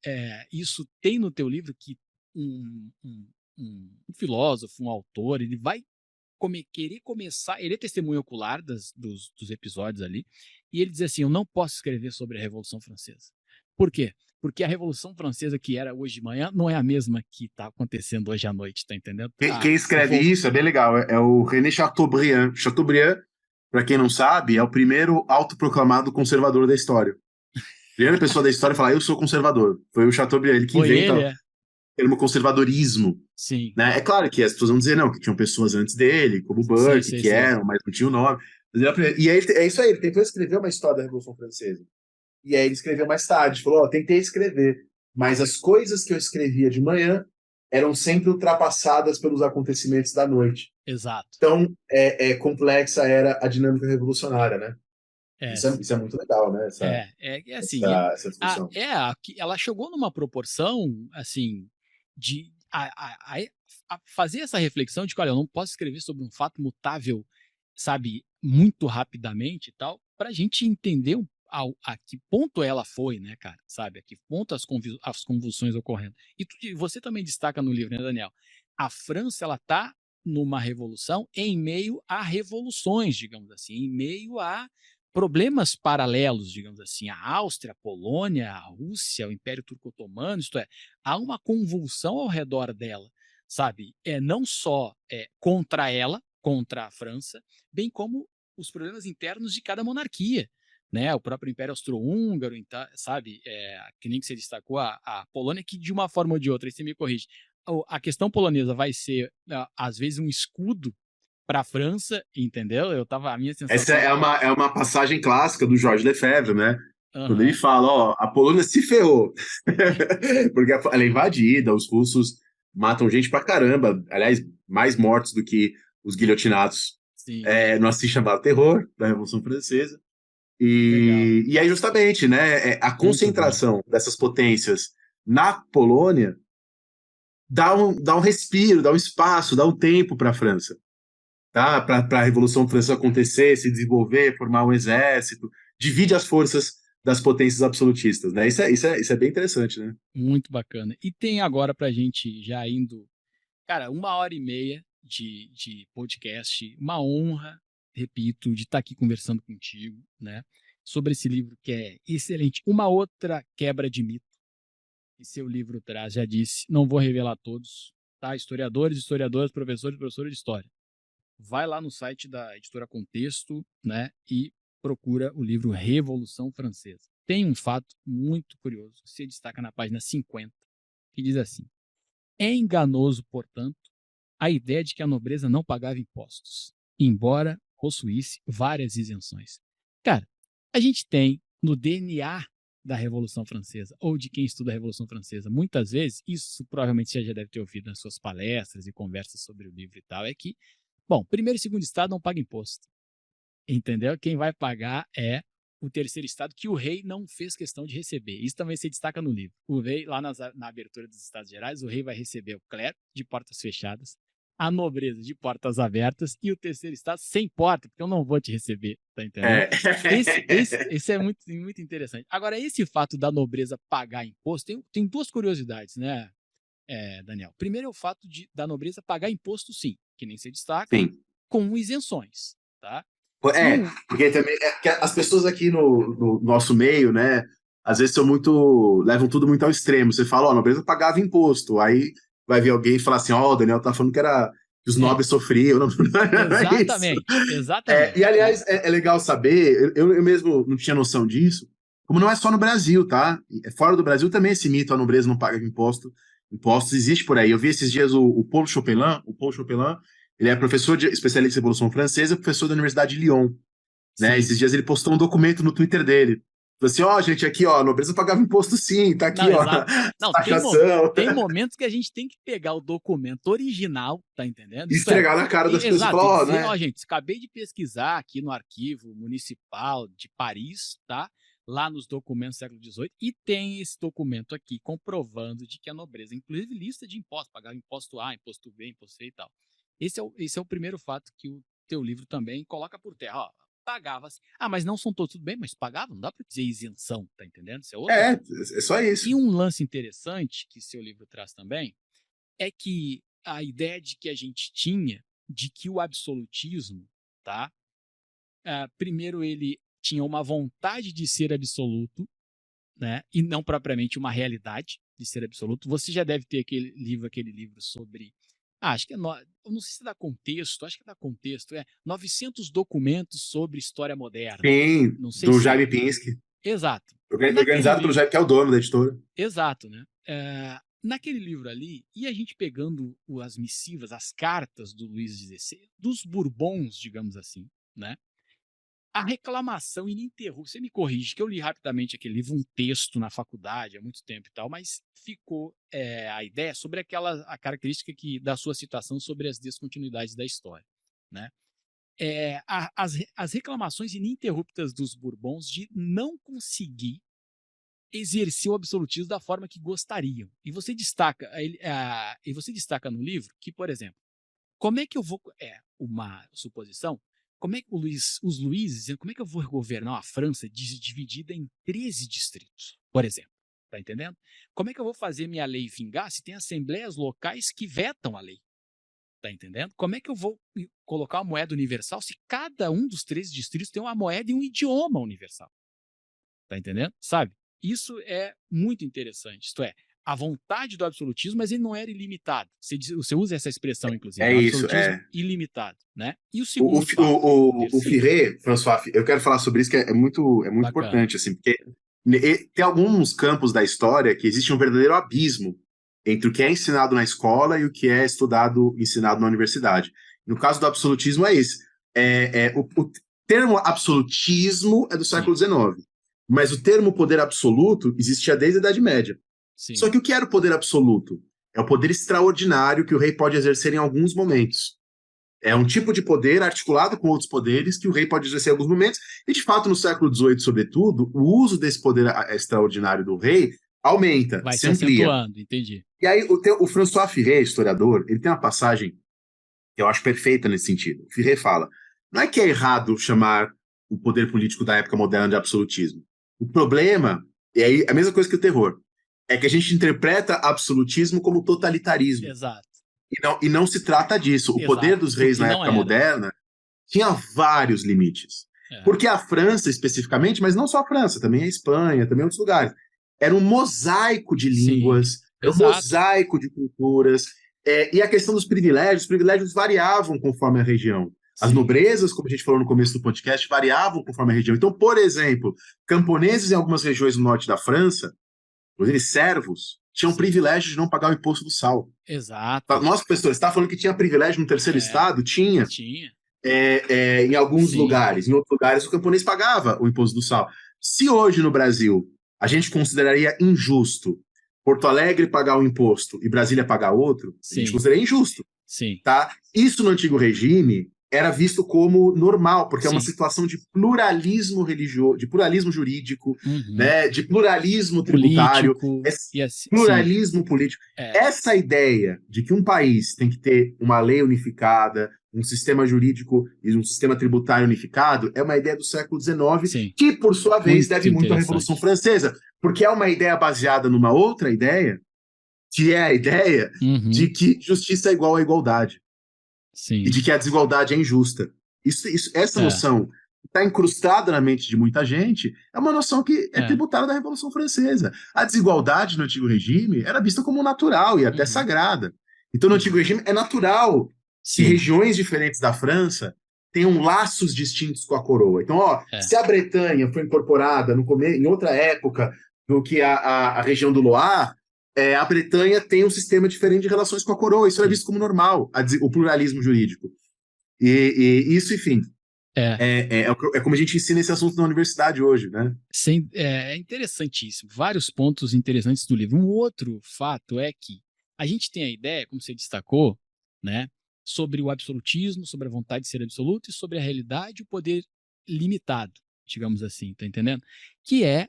isso tem no teu livro que um filósofo, um autor, ele vai querer começar, ele é testemunho ocular dos episódios ali, e ele diz assim, eu não posso escrever sobre a Revolução Francesa. Por quê? Porque a Revolução Francesa que era hoje de manhã não é a mesma que está acontecendo hoje à noite, tá entendendo? Quem escreve isso é bem legal, é o René Chateaubriand. Chateaubriand, para quem não sabe, é o primeiro autoproclamado conservador da história. Primeira pessoa da história a falar, eu sou conservador. Foi o Chateaubriand, ele que inventa o termo conservadorismo. Sim. Né? É claro que as pessoas vão dizer, não, que tinham pessoas antes dele, como Burke, que eram, mas não tinha o nome. E aí, é isso aí, ele tentou escrever uma história da Revolução Francesa. E aí ele escreveu mais tarde, falou, tentei escrever, mas as coisas que eu escrevia de manhã eram sempre ultrapassadas pelos acontecimentos da noite. Exato. Então, complexa era a dinâmica revolucionária, né? Isso é muito legal, né? Assim, essa discussão. Ela chegou numa proporção, assim, de a fazer essa reflexão de que, olha, eu não posso escrever sobre um fato mutável, sabe, muito rapidamente e tal, para a gente entender a que ponto ela foi, né, cara, sabe, a que ponto as convulsões ocorrendo. E você também destaca no livro, né, Daniel? A França, ela tá numa revolução em meio a revoluções, digamos assim, em meio a problemas paralelos, digamos assim, a Áustria, a Polônia, a Rússia, o Império Turco-Otomano, isto é, há uma convulsão ao redor dela, sabe? Não só contra ela, contra a França, bem como os problemas internos de cada monarquia, né? O próprio Império Austro-Húngaro, sabe? Que nem que você destacou, a Polônia, que de uma forma ou de outra, aí você me corrige, a questão polonesa vai ser, às vezes, um escudo para a França, entendeu? A minha sensação... Essa é uma passagem clássica do Jorge Lefebvre, né? Quando ele Uhum. fala, a Polônia se ferrou. Porque ela é invadida, os russos matam gente pra caramba. Aliás, mais mortos do que os guilhotinados no assim chamado terror da Revolução Francesa. E aí, justamente, né, a concentração dessas potências na Polônia dá um respiro, dá um espaço, dá um tempo para a França, tá? Para a Revolução Francesa acontecer, se desenvolver, formar um exército, divide as forças das potências absolutistas, né? Isso é bem interessante, né? Muito bacana. E tem agora pra gente já indo, cara, 1h30 de podcast, uma honra, repito, de estar aqui conversando contigo, né? Sobre esse livro que é excelente. Uma outra quebra de mito que seu livro traz, já disse, não vou revelar todos, tá? Historiadores, professores de história. Vai lá no site da editora Contexto, né? E procura o livro Revolução Francesa. Tem um fato muito curioso, se destaca na página 50, que diz assim: é enganoso, portanto, a ideia de que a nobreza não pagava impostos, embora possuísse várias isenções. Cara, a gente tem no DNA da Revolução Francesa, ou de quem estuda a Revolução Francesa, muitas vezes, isso provavelmente você já deve ter ouvido nas suas palestras e conversas sobre o livro e tal, é que, bom, primeiro e segundo estado não paga imposto, entendeu? Quem vai pagar é o terceiro estado, que o rei não fez questão de receber. Isso também se destaca no livro. O rei, lá na abertura dos Estados Gerais, o rei vai receber o clero de portas fechadas, a nobreza de portas abertas e o terceiro estado sem porta, porque eu não vou te receber, tá entendendo? Esse é muito, muito interessante. Agora, esse fato da nobreza pagar imposto, tem duas curiosidades, né, Daniel? Primeiro é o fato da nobreza pagar imposto, sim, que nem se destaca, Sim. com isenções, tá? Porque também que as pessoas aqui no nosso meio, né, às vezes levam tudo muito ao extremo. Você fala, a nobreza pagava imposto, aí vai vir alguém e falar assim, o Daniel tá falando que os nobres sofriam. Não, exatamente, exatamente. E aliás, é legal saber, eu mesmo não tinha noção disso, como não é só no Brasil, tá? Fora do Brasil também esse mito, a nobreza não paga impostos existe por aí. Eu vi esses dias o Paul Chopelin, ele é professor especialista em Revolução Francesa, professor da Universidade de Lyon. Né? Esses dias ele postou um documento no Twitter dele. Falou assim, gente, aqui, a nobreza pagava imposto sim, tá aqui, não, taxação. Tem momentos que a gente tem que pegar o documento original, tá entendendo? E estregar na cara das pessoas. Exato, e dizer, né? Gente, acabei de pesquisar aqui no arquivo municipal de Paris, tá? lá nos documentos do século XVIII, e tem esse documento aqui comprovando de que a nobreza, inclusive lista de impostos, pagava imposto A, imposto B, imposto C e tal. Esse é o primeiro fato que o teu livro também coloca por terra. Ó, pagava-se. Ah, mas não são todos, tudo bem, mas pagavam, não dá para dizer isenção, tá entendendo? Isso é outra coisa. É só isso. E um lance interessante que seu livro traz também é que a ideia de que a gente tinha de que o absolutismo, tá? Primeiro ele tinha uma vontade de ser absoluto, né? E não propriamente uma realidade de ser absoluto. Você já deve ter aquele livro sobre, acho que eu não sei se dá contexto, acho que dá contexto, 900 documentos sobre história moderna. Sim, Não sei do se Jaime Pinsky. exato. Naquele Organizado pelo livro, Jaime, que é o dono da editora. exato, né? Naquele livro ali, e a gente pegando as missivas, as cartas do Luís XVI, dos Bourbons, digamos assim, né? A reclamação ininterrupta, você me corrige, que eu li rapidamente aquele livro, um texto na faculdade há muito tempo e tal, mas ficou a ideia sobre a característica da sua citação sobre as descontinuidades da história, né? As reclamações ininterruptas dos Bourbons de não conseguir exercer o absolutismo da forma que gostariam. E você destaca no livro que, por exemplo, como é que eu vou. Uma suposição. Como é que os Luíses, como é que eu vou governar uma França dividida em 13 distritos, por exemplo? Tá entendendo? Como é que eu vou fazer minha lei vingar se tem assembleias locais que vetam a lei? Tá entendendo? Como é que eu vou colocar uma moeda universal se cada um dos 13 distritos tem uma moeda e um idioma universal? Tá entendendo? Sabe? Isso é muito interessante. Isto é, a vontade do absolutismo, mas ele não era ilimitado. Você usa essa expressão, inclusive, É um isso, absolutismo é. ilimitado, né? E o O, segundo fato, o terceiro, Firret, François, eu quero falar sobre isso, que é muito bacana, importante, assim, porque tem alguns campos da história que existe um verdadeiro abismo entre o que é ensinado na escola e o que é ensinado na universidade. No caso do absolutismo é esse. O termo absolutismo é do sim, século XIX, mas o termo poder absoluto existia desde a Idade Média. sim, Só que o que era o poder absoluto? É o poder extraordinário que o rei pode exercer em alguns momentos. É um tipo de poder articulado com outros poderes que o rei pode exercer em alguns momentos, e de fato, no século XVIII, sobretudo, o uso desse poder extraordinário do rei aumenta, vai se se amplia. acentuando, entendi. E aí, o François Firret, historiador, ele tem uma passagem que eu acho perfeita nesse sentido. O Firret fala: não é que é errado chamar o poder político da época moderna de absolutismo. O problema, e aí a mesma coisa que o terror, é que a gente interpreta absolutismo como totalitarismo. Exato, E não se trata disso. O poder exato, dos o reis que na não época era. moderna tinha vários limites. É, Porque a França, especificamente, mas não só a França, também a Espanha, também outros lugares, era um mosaico de sim, línguas, era um exato, mosaico de culturas, e a questão dos privilégios, os privilégios variavam conforme a região. As sim, nobrezas, como a gente falou no começo do podcast, variavam conforme a região. Então, por exemplo, camponeses em algumas regiões do norte da França, inclusive servos, tinham sim, privilégio de não pagar o imposto do sal. exato, Nossa, professor, você está falando que tinha privilégio no terceiro é, estado? Tinha. tinha, Em alguns sim, lugares. Em outros lugares, o camponês pagava o imposto do sal. Se hoje no Brasil a gente consideraria injusto Porto Alegre pagar um imposto e Brasília pagar outro, a gente sim, consideraria injusto. sim, Tá? Isso no antigo regime era visto como normal, porque é uma sim, situação de pluralismo religioso, de pluralismo jurídico, uhum. né, de pluralismo tributário, Político, e assim, sim, pluralismo político. é, Essa ideia de que um país tem que ter uma lei unificada, um sistema jurídico e um sistema tributário unificado, é uma ideia do século XIX, sim, que, por sua vez, muito deve muito à Revolução interessante. Francesa, porque é uma ideia baseada numa outra ideia, que é a ideia de Uhum, que justiça é igual à igualdade e sim, de que a desigualdade é injusta. Essa é, noção está incrustada na mente de muita gente, é uma noção que é é, tributária da Revolução Francesa. A desigualdade no antigo regime era vista como natural e até uhum, sagrada. Então, no antigo uhum, regime, é natural que sim, regiões diferentes da França tenham laços distintos com a coroa. Então, é, se a Bretanha foi incorporada em outra época do que a região do Loire, a Bretanha tem um sistema diferente de relações com a coroa. Isso é sim, visto como normal, o pluralismo jurídico. E isso, enfim, é, é como a gente ensina esse assunto na universidade hoje, né? é interessantíssimo. Vários pontos interessantes do livro. Um outro fato é que a gente tem a ideia, como você destacou, né, sobre o absolutismo, sobre a vontade de ser absoluto e sobre a realidade e o poder limitado, digamos assim, tá entendendo? Que é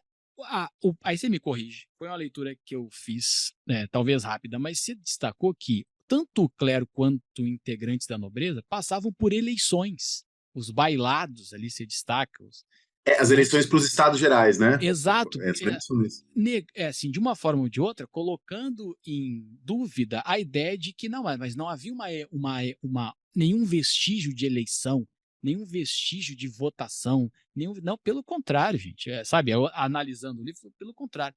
aí você me corrige. Foi uma leitura que eu fiz, talvez rápida, mas você destacou que tanto o clero quanto integrantes da nobreza passavam por eleições. Os bailados ali se destacam. As Né? eleições para os estados gerais, né? Exato. As eleições. Assim, de uma forma ou de outra, colocando em dúvida a ideia de que não, mas não havia nenhum vestígio de eleição, nenhum vestígio de votação, não, pelo contrário, gente, sabe, analisando o livro, pelo contrário.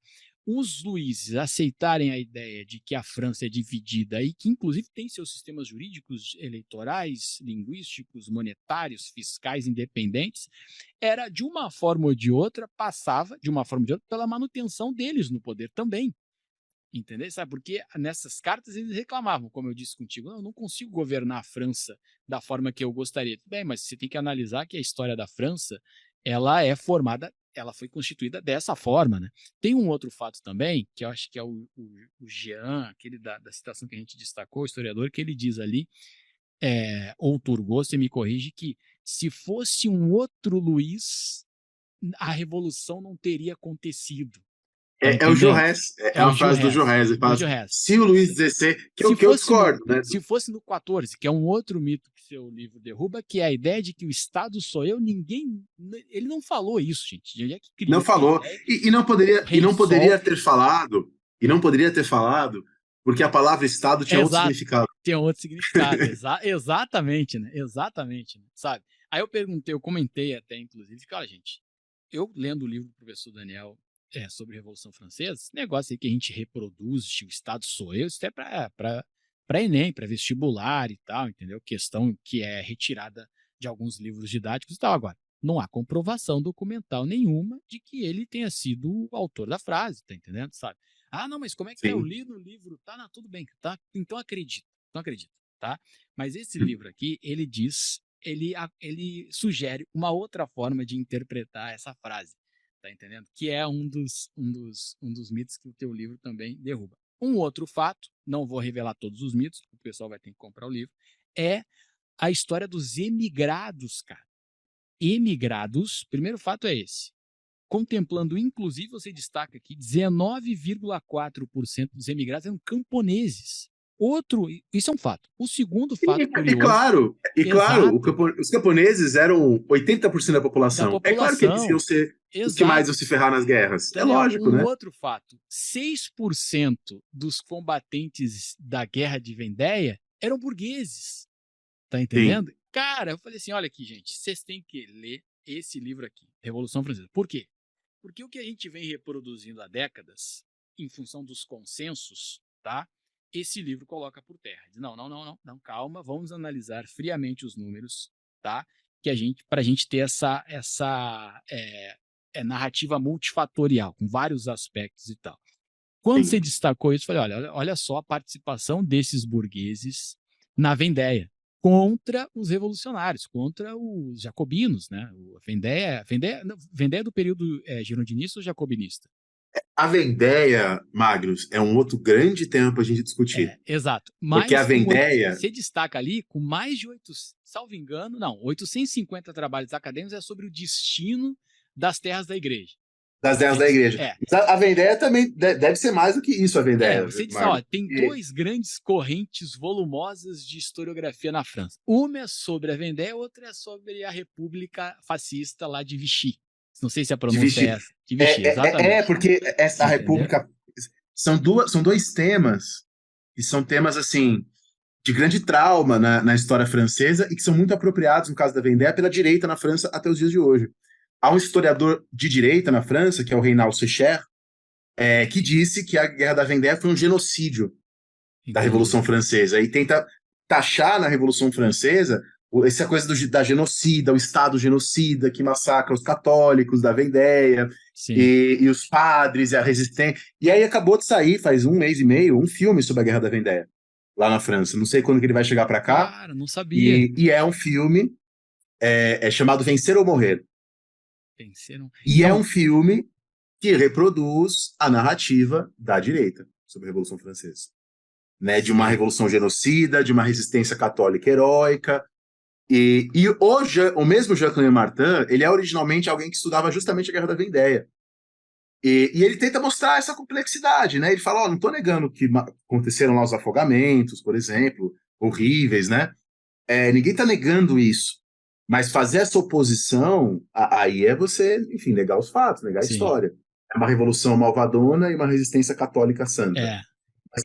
Os Luíses aceitarem a ideia de que a França é dividida e que, inclusive, tem seus sistemas jurídicos, eleitorais, linguísticos, monetários, fiscais independentes, era, de uma forma ou de outra, passava, de uma forma ou de outra, pela manutenção deles no poder também. Entendeu? Sabe? Porque nessas cartas eles reclamavam, como eu disse contigo, eu não consigo governar a França da forma que eu gostaria. Bem, mas você tem que analisar que a história da França, ela é formada, ela foi constituída dessa forma, né? Tem um outro fato também, que eu acho que é o Jean, aquele da citação que a gente destacou, o historiador, que ele diz ali, ou Turgot, você me corrige, que se fosse um outro Luís, a revolução não teria acontecido. Tá É o entendendo? Jaurès, É uma o frase do Jaurès. Jaurès, ele Do fala assim, Jaurès. se o Luís XVI, que eu discordo, né? Se fosse no 14, que é um outro mito que seu livro derruba, que é a ideia de que o Estado sou eu, ele não falou isso, gente. Ele é que Não criou a falou. ideia E não poderia, e Rei não Sol. poderia ter falado, porque a palavra Estado tinha outro Exato. significado. Tem outro significado. Exatamente, né? Exatamente, né? Sabe? Aí eu comentei até, inclusive, que, olha, gente, eu lendo o livro do professor Daniel sobre a Revolução Francesa, esse negócio aí que a gente reproduz, o Estado sou eu, isso é para Enem, para vestibular e tal, entendeu? Questão que é retirada de alguns livros didáticos e tal. Agora, não há comprovação documental nenhuma de que ele tenha sido o autor da frase, tá entendendo? Sabe? Ah, não, mas como é que é? Eu Sim. li no livro, tá? Não, tudo bem, tá? Então acredito, tá? Mas esse livro aqui, ele diz, ele sugere uma outra forma de interpretar essa frase, tá entendendo? Que é um dos mitos que o teu livro também derruba. Um outro fato, não vou revelar todos os mitos, o pessoal vai ter que comprar o livro, é a história dos emigrados, cara. Emigrados, primeiro fato é esse. Contemplando, inclusive, você destaca aqui, 19,4% dos emigrados eram camponeses. Isso é um fato. O segundo fato curioso, E claro, exato, os camponeses eram 80% da da população. É claro que eles iam população, ser os que mais exato. iam se ferrar nas guerras. É Daniel, lógico, um né? outro fato, 6% dos combatentes da Guerra de Vendéia eram burgueses, tá Sim, entendendo? Cara, eu falei assim, olha aqui, gente, vocês têm que ler esse livro aqui, Revolução Francesa. Por quê? Porque o que a gente vem reproduzindo há décadas, em função dos consensos, tá? Esse livro coloca por terra. Diz, não, calma, vamos analisar friamente os números, tá? Para a gente ter essa narrativa multifatorial, com vários aspectos e tal. Quando sim. você destacou isso, eu falei, olha só a participação desses burgueses na Vendéia contra os revolucionários, contra os jacobinos, né? Vendéia do período girondinista ou jacobinista? A Vendéia, Magnus, é um outro grande tema para a gente discutir. Exato. Porque a Mas Vendéia, você destaca ali com mais de 850 trabalhos acadêmicos é sobre o destino das terras da igreja. das terras da igreja. É, Mas a Vendéia também deve ser mais do que isso, a Vendéia, você disse, Magnus. ó, tem dois grandes correntes volumosas de historiografia na França. Uma é sobre a Vendée, outra é sobre a República Fascista lá de Vichy. Não sei se a De pronúncia é Vichy. essa. De Vichy, exatamente. Porque a Entendeu? República. São dois temas que são temas, assim, de grande trauma na história francesa e que são muito apropriados, no caso da Vendée, pela direita na França até os dias de hoje. Há um historiador de direita na França, que é o Reinald Secher, que disse que a Guerra da Vendée foi um genocídio da Entendi. Revolução Francesa e tenta taxar na Revolução Francesa essa coisa da genocida, o Estado genocida que massacra os católicos da Vendéia Sim. e os padres e a resistência. E aí acabou de sair, faz um mês e meio, um filme sobre a Guerra da Vendéia, lá na França. Não sei quando que ele vai chegar para cá. Cara, não sabia. E é um filme chamado Vencer ou Morrer. Venceram. E é um filme que reproduz a narrativa da direita sobre a Revolução Francesa. Né, de uma Sei. revolução genocida, de uma resistência católica heróica. E o mesmo Jean-Claude Martin, ele é originalmente alguém que estudava justamente a Guerra da Vendéia. E ele tenta mostrar essa complexidade, né? Ele fala, não estou negando que aconteceram lá os afogamentos, por exemplo, horríveis, né? Ninguém está negando isso. Mas fazer essa oposição, aí é você, enfim, negar os fatos, negar a Sim. história. É uma revolução malvadona e uma resistência católica santa. É, Mas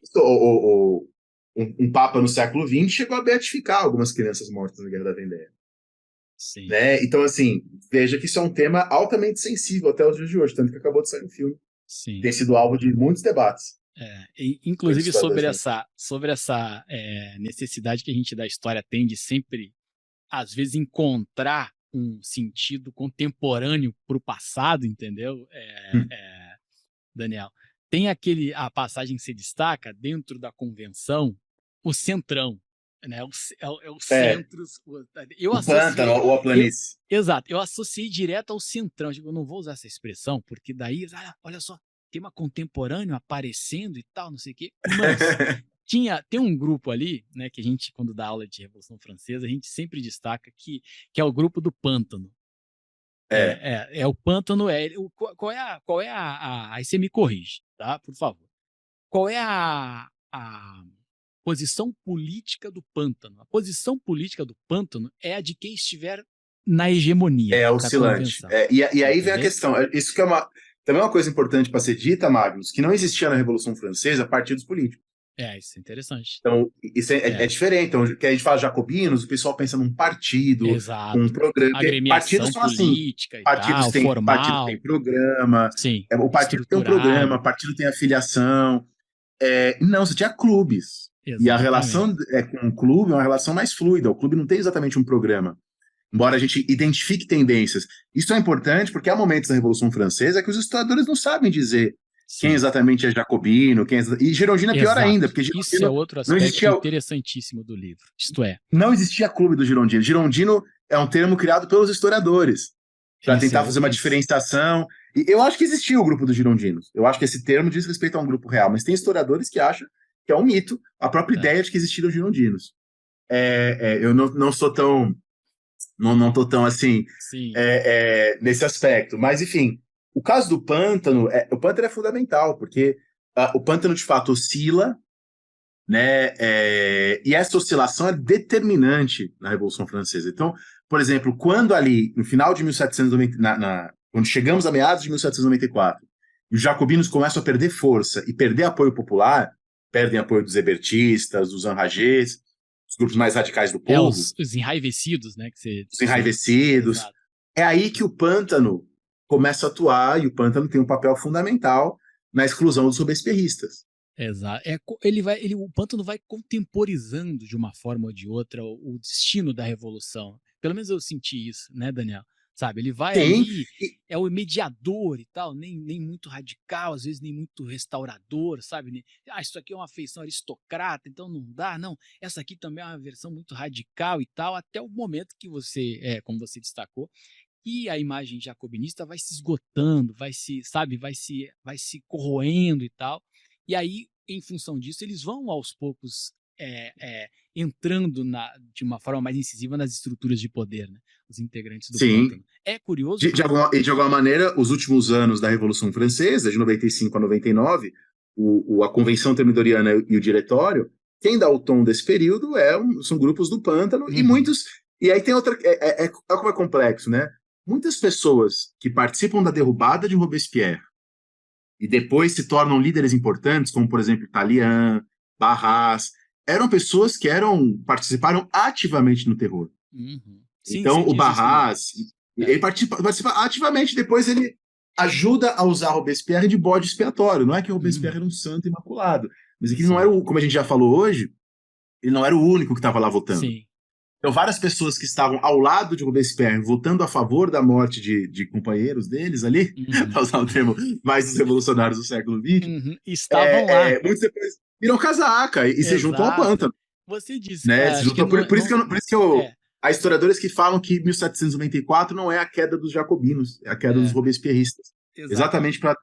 um papa no século XX chegou a beatificar algumas crianças mortas na Guerra da Vendéia. sim, Né? Então, assim, veja que isso é um tema altamente sensível até os dias de hoje, tanto que acabou de sair um filme. sim. Tem sido alvo de muitos debates. Inclusive sobre Né? essa necessidade que a gente da história tem de sempre, às vezes, encontrar um sentido contemporâneo para o passado, entendeu, Daniel? Tem a passagem que se destaca dentro da convenção, o centrão, né? O centro. Eu O associei, pântano ou a planície. exato, eu associei direto ao centrão. Eu não vou usar essa expressão, porque daí, olha só, tema contemporâneo aparecendo e tal, não sei o quê. Mas tem um grupo ali, né, que a gente, quando dá aula de Revolução Francesa, a gente sempre destaca que é o grupo do pântano. O pântano. Qual é aí você me corrige, tá? Por favor. Qual é a posição política do pântano? A posição política do pântano é a de quem estiver na hegemonia É da oscilante. convenção. E aí vem a Entendeu? questão. Isso que também é uma coisa importante para ser dita, Magnus, que não existia na Revolução Francesa partidos políticos. Isso é interessante. Então, isso é diferente. Então, que a gente fala jacobinos, o pessoal pensa num partido, um Exato. programa. Porque partidos Agremiação são assim. política e Partido tal, tem formal, programa, sim, o partido tem um programa, estruturado. o partido tem afiliação. Não, você tinha clubes. E a relação Exatamente. com o clube é uma relação mais fluida. O clube não tem exatamente um programa. Embora a gente identifique tendências. Isso é importante porque há momentos da Revolução Francesa que os historiadores não sabem dizer quem Sim, exatamente é jacobino, e girondino é pior ainda, exato. porque Isso é girondino outro não aspecto existia, interessantíssimo do livro. Isto é, não existia clube do girondino. Girondino é um termo criado pelos historiadores para tentar fazer uma isso, diferenciação. E eu acho que existia o grupo dos girondinos. Eu acho que esse termo diz respeito a um grupo real, mas tem historiadores que acham que é um mito a própria é, ideia de que existiram girondinos. Eu não sou tão não tô tão assim sim, nesse aspecto. Mas, enfim, o caso do pântano, o pântano é fundamental, porque o pântano de fato oscila, né? E essa oscilação é determinante na Revolução Francesa. Então, por exemplo, quando ali, no final de 1790, quando chegamos a meados de 1794, e os jacobinos começam a perder força e perder apoio popular, perdem apoio dos hebertistas, dos enragés, os grupos mais radicais do povo, os enraivecidos, né, os enraivecidos. exato. É aí que o pântano começa a atuar, e o pântano tem um papel fundamental na exclusão dos robespierristas. Exato. O pântano vai contemporizando de uma forma ou de outra o destino da revolução. Pelo menos eu senti isso, né, Daniel? Sabe, ele vai Sim, ali, é o mediador e tal, nem muito radical, às vezes nem muito restaurador, sabe? Isso aqui é uma feição aristocrata, então não dá, não. Essa aqui também é uma versão muito radical e tal, até o momento que você, como você destacou, e a imagem jacobinista vai se esgotando, vai se corroendo e tal. E aí, em função disso, eles vão aos poucos entrando de uma forma mais incisiva nas estruturas de poder, né? Os integrantes do sim. pântano. É curioso que De alguma maneira, os últimos anos da Revolução Francesa, de 95 a 99, a Convenção Termidoriana e o Diretório, quem dá o tom desse período são grupos do pântano e muitos. E aí tem outra. Como é complexo, né? Muitas pessoas que participam da derrubada de Robespierre e depois se tornam líderes importantes, como por exemplo Tallien, Barras, eram pessoas que participaram ativamente no terror. Sim, Então você o diz isso no livro. Barras, ele participa ativamente, depois ele ajuda a usar Robespierre de bode expiatório. Não é que Robespierre era um santo imaculado, mas é que ele não era como a gente já falou hoje, ele não era o único que estava lá votando. Sim. Então, várias pessoas que estavam ao lado de Robespierre, votando a favor da morte de companheiros deles ali, para usar um termo mais dos revolucionários do século XX, Estavam lá. muitos depois viram casaca e se juntam ao Exato. pântano. Você disse, Né? Se acho que juntam, não, por isso que há historiadores que falam que 1794 não é a queda dos jacobinos, é a queda dos robespierristas. exato. Exatamente para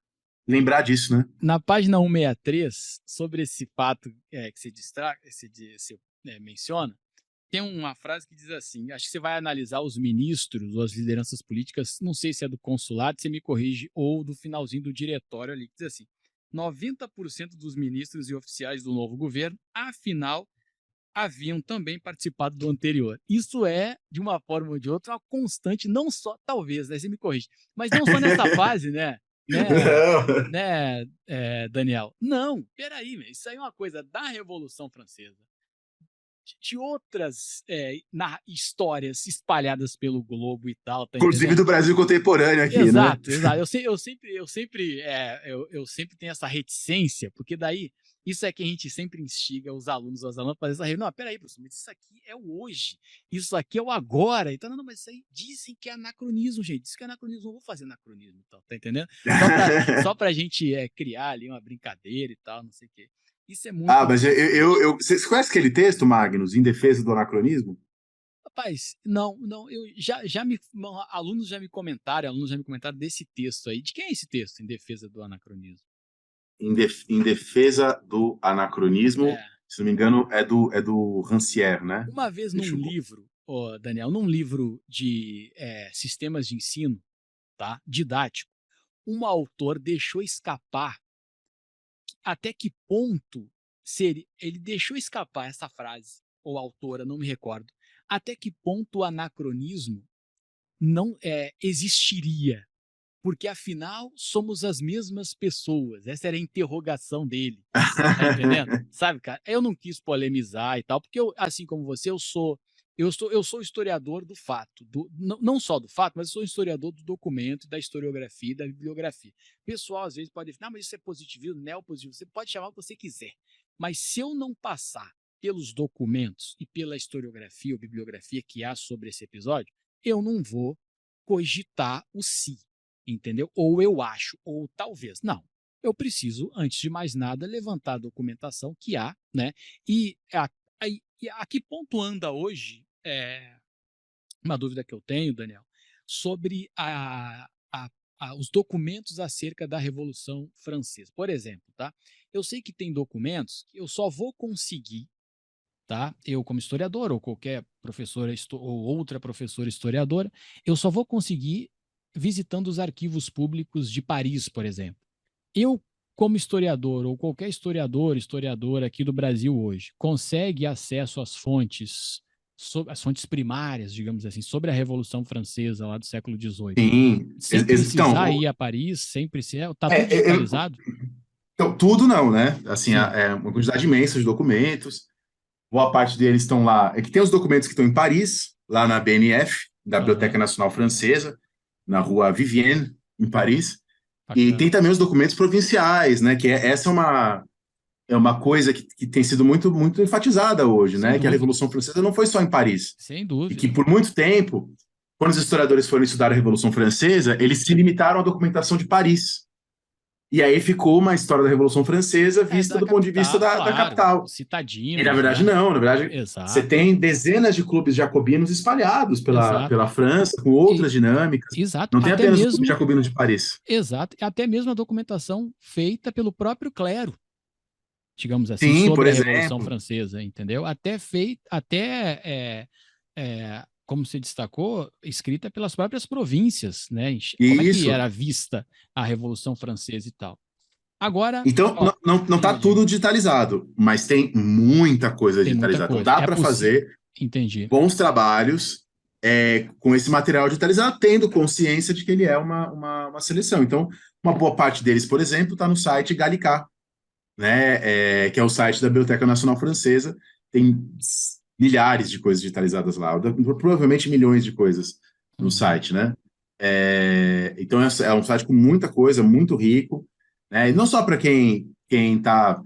lembrar disso, né? Na página 163, sobre esse fato que você menciona, tem uma frase que diz assim, acho que você vai analisar os ministros ou as lideranças políticas, não sei se é do consulado, você me corrige, ou do finalzinho do diretório ali, que diz assim, 90% dos ministros e oficiais do novo governo, afinal, haviam também participado do anterior. Isso é, de uma forma ou de outra, uma constante, não só, talvez, né, você me corrige, mas não só nessa fase, Não. Daniel? Não, peraí, isso aí é uma coisa da Revolução Francesa, de outras histórias espalhadas pelo globo e tal, tá Inclusive entendendo? do Brasil contemporâneo aqui, né? Exato, exato. Eu sempre tenho essa reticência, porque daí isso é que a gente sempre instiga os alunos a fazer essa não, peraí, professor, mas isso aqui é o hoje, isso aqui é o agora. Então, não, mas isso aí dizem que é anacronismo, gente. Dizem que é anacronismo, não vou fazer anacronismo, então, tá entendendo? Só pra gente criar ali uma brincadeira e tal, não sei o quê. Isso é muito Mas interessante. você conhece aquele texto, Magnus, em defesa do anacronismo? Rapaz, não, eu alunos já me comentaram desse texto aí. De quem é esse texto em defesa do anacronismo? Em defesa do anacronismo, É, se não me engano, é do Rancière, né? uma vez num Deixa eu... livro, Daniel, num livro de sistemas de ensino, tá, didático, um autor deixou escapar até que ponto ele deixou escapar essa frase, ou autora, não me recordo, até que ponto o anacronismo não existiria, porque afinal somos as mesmas pessoas. Essa era a interrogação dele. Tá entendendo? Sabe, cara? Eu não quis polemizar e tal, porque eu, assim como você, eu sou historiador do fato, não só do fato, mas eu sou historiador do documento, da historiografia e da bibliografia. O pessoal às vezes pode falar, mas isso é positivismo, neopositivismo, você pode chamar o que você quiser. Mas se eu não passar pelos documentos e pela historiografia ou bibliografia que há sobre esse episódio, eu não vou cogitar o si, entendeu? Ou eu acho, ou talvez. Não. Eu preciso, antes de mais nada, levantar a documentação que há, né? E a que ponto anda hoje, uma dúvida que eu tenho, Daniel, sobre os documentos acerca da Revolução Francesa. Por exemplo, tá? Eu sei que tem documentos que eu só vou conseguir, tá? Eu, como historiador, ou qualquer professora ou outra professora historiadora, eu só vou conseguir visitando os arquivos públicos de Paris, por exemplo. Eu, como historiador, ou qualquer historiadora aqui do Brasil hoje, consegue acesso às fontes, as fontes primárias, digamos assim, sobre a Revolução Francesa lá do século XVIII, Sim. sem precisar ir a Paris, sem precisar. Está tudo digitalizado? Então, tudo não, né? Assim, Sim. é uma quantidade imensa de documentos. Boa parte deles estão lá. É que tem os documentos que estão em Paris, lá na BNF, da Biblioteca Aham. Nacional Francesa, na rua Vivienne, em Paris. E tem Bacana. também os documentos provinciais, né? Essa é uma coisa que tem sido muito, muito enfatizada hoje, Sem né? Que a dúvida. Revolução Francesa não foi só em Paris. Sem E que dúvida. por muito tempo, quando os historiadores foram estudar a Revolução Francesa, eles se limitaram à documentação de Paris. E aí ficou uma história da Revolução Francesa É vista da do ponto de vista capital, da claro. capital. E na Citadinos, verdade, né? não. Na verdade, você Exato. tem dezenas de clubes jacobinos espalhados pela, Exato. pela França, com E, outras dinâmicas. exato. Não tem Até apenas o clube mesmo. jacobino de Paris. Exato. Até mesmo a documentação feita pelo próprio clero, digamos assim, Sim, por sobre a Revolução exemplo. Francesa, entendeu? Como se destacou, escrita pelas próprias províncias, né? Como é que Isso. era vista a Revolução Francesa e tal. Agora, Então, ó, não está diga, diga. tudo digitalizado, mas tem muita coisa Tem muita digitalizada. Então, coisa. dá É para possível. fazer Entendi. bons trabalhos com esse material digitalizado, tendo consciência de que ele é uma seleção. Então, uma boa parte deles, por exemplo, está no site Gallicat, né, que é o site da Biblioteca Nacional Francesa. Tem milhares de coisas digitalizadas lá, provavelmente milhões de coisas no Uhum. site, né? Então, é um site com muita coisa, muito rico, né? E não só para quem está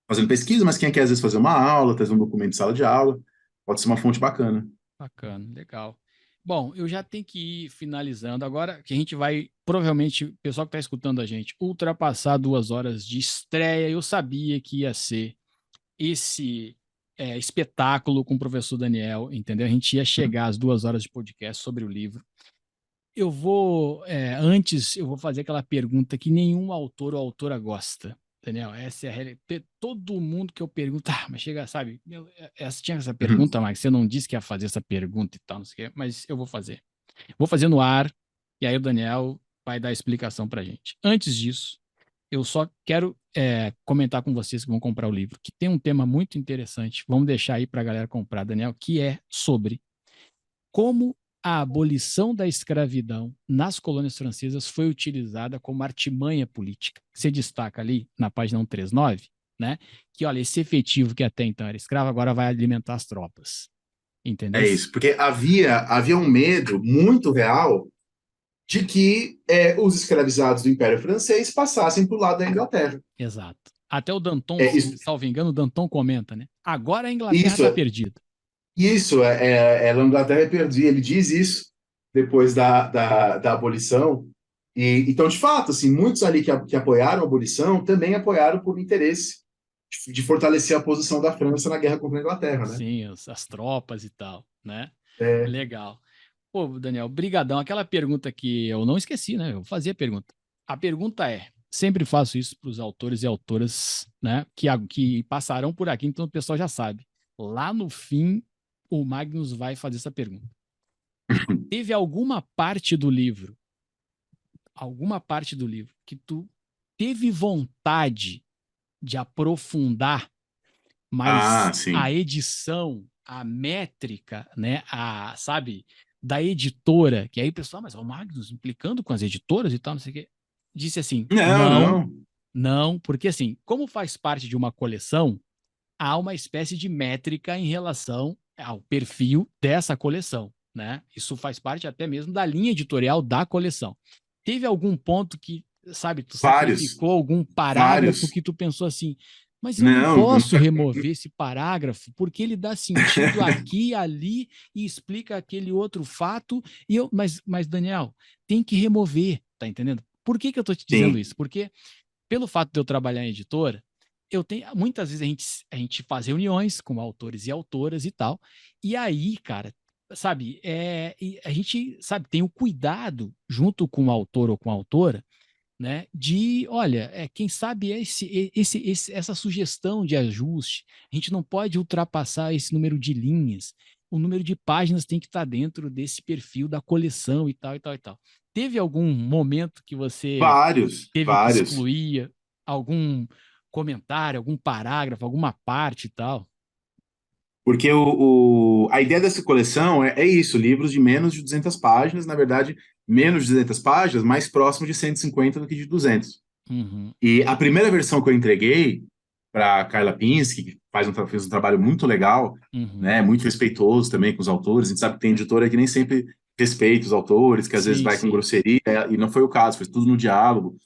fazendo pesquisa, mas quem quer, às vezes, fazer uma aula, trazer um documento de sala de aula, pode ser uma fonte bacana. Bacana, legal. Bom, eu já tenho que ir finalizando agora, que a gente vai, provavelmente, o pessoal que está escutando a gente, ultrapassar 2 horas de estreia. Eu sabia que ia ser esse espetáculo com o professor Daniel, entendeu? A gente ia chegar às 2 horas de podcast sobre o livro. Antes, eu vou fazer aquela pergunta que nenhum autor ou autora gosta. Daniel, essa é a realidade. Todo mundo que eu pergunto, mas chega, sabe, tinha essa Uhum. pergunta, mas você não disse que ia fazer essa pergunta e tal, não sei o quê, mas eu vou fazer. Vou fazer no ar, e aí o Daniel vai dar a explicação pra gente. Antes disso, eu só quero comentar com vocês que vão comprar o livro, que tem um tema muito interessante, vamos deixar aí pra galera comprar, Daniel, que é sobre como a abolição da escravidão nas colônias francesas foi utilizada como artimanha política. Você destaca ali na página 139, né, que olha, esse efetivo que até então era escravo agora vai alimentar as tropas. Entendeu? É isso, porque havia um medo muito real de que os escravizados do Império Francês passassem para o lado da Inglaterra. Exato. Até o Danton, Isso, salvo engano, o Danton comenta, né? Agora a Inglaterra isso, está perdida. a Inglaterra é perdida, ele diz isso depois da abolição. Então, de fato, assim, muitos ali que apoiaram a abolição também apoiaram por interesse de fortalecer a posição da França na guerra contra a Inglaterra, né? Sim, as tropas e tal, né? É, Legal. Pô, Daniel, brigadão. Aquela pergunta que eu não esqueci, né? Eu fazia a pergunta. A pergunta é, sempre faço isso para os autores e autoras, né? Que passarão por aqui, então o pessoal já sabe. Lá no fim, o Magnus vai fazer essa pergunta. Teve alguma parte do livro que tu teve vontade de aprofundar, mas a sim. edição, a métrica, né, sabe, da editora, que aí o pessoal, mas o Magnus implicando com as editoras e tal, não sei o quê, disse assim, Não, não, não. não, porque assim, como faz parte de uma coleção, há uma espécie de métrica em relação ao perfil dessa coleção, né? Isso faz parte até mesmo da linha editorial da coleção. Teve algum ponto que, sabe, tu Vários, sacrificou algum parágrafo vários. que tu pensou assim, mas eu não Não, posso remover esse parágrafo porque ele dá sentido aqui, ali e explica aquele outro fato. Mas Daniel, tem que remover, tá entendendo? Por que eu tô te dizendo sim. isso? Porque pelo fato de eu trabalhar em editora, eu tenho muitas vezes a gente faz reuniões com autores e autoras e tal, e aí, cara, sabe, a gente, sabe, tem o cuidado junto com o autor ou com a autora, né, de, olha, quem sabe essa sugestão de ajuste, a gente não pode ultrapassar esse número de linhas, o número de páginas tem que estar dentro desse perfil da coleção e tal, e tal, e tal. Teve algum momento que você Vários, teve que vários. excluir algum comentário, algum parágrafo, alguma parte e tal? Porque a ideia dessa coleção é isso, livros de menos de 200 páginas, na verdade, menos de 200 páginas, mais próximo de 150 do que de 200. Uhum, E a primeira versão que eu entreguei para Carla Pinsky, que fez um trabalho muito legal, uhum. né, muito respeitoso também com os autores. A gente sabe que tem editora que nem sempre respeita os autores, que às vezes Sim, vai com sim. grosseria, e não foi o caso, foi tudo no diálogo.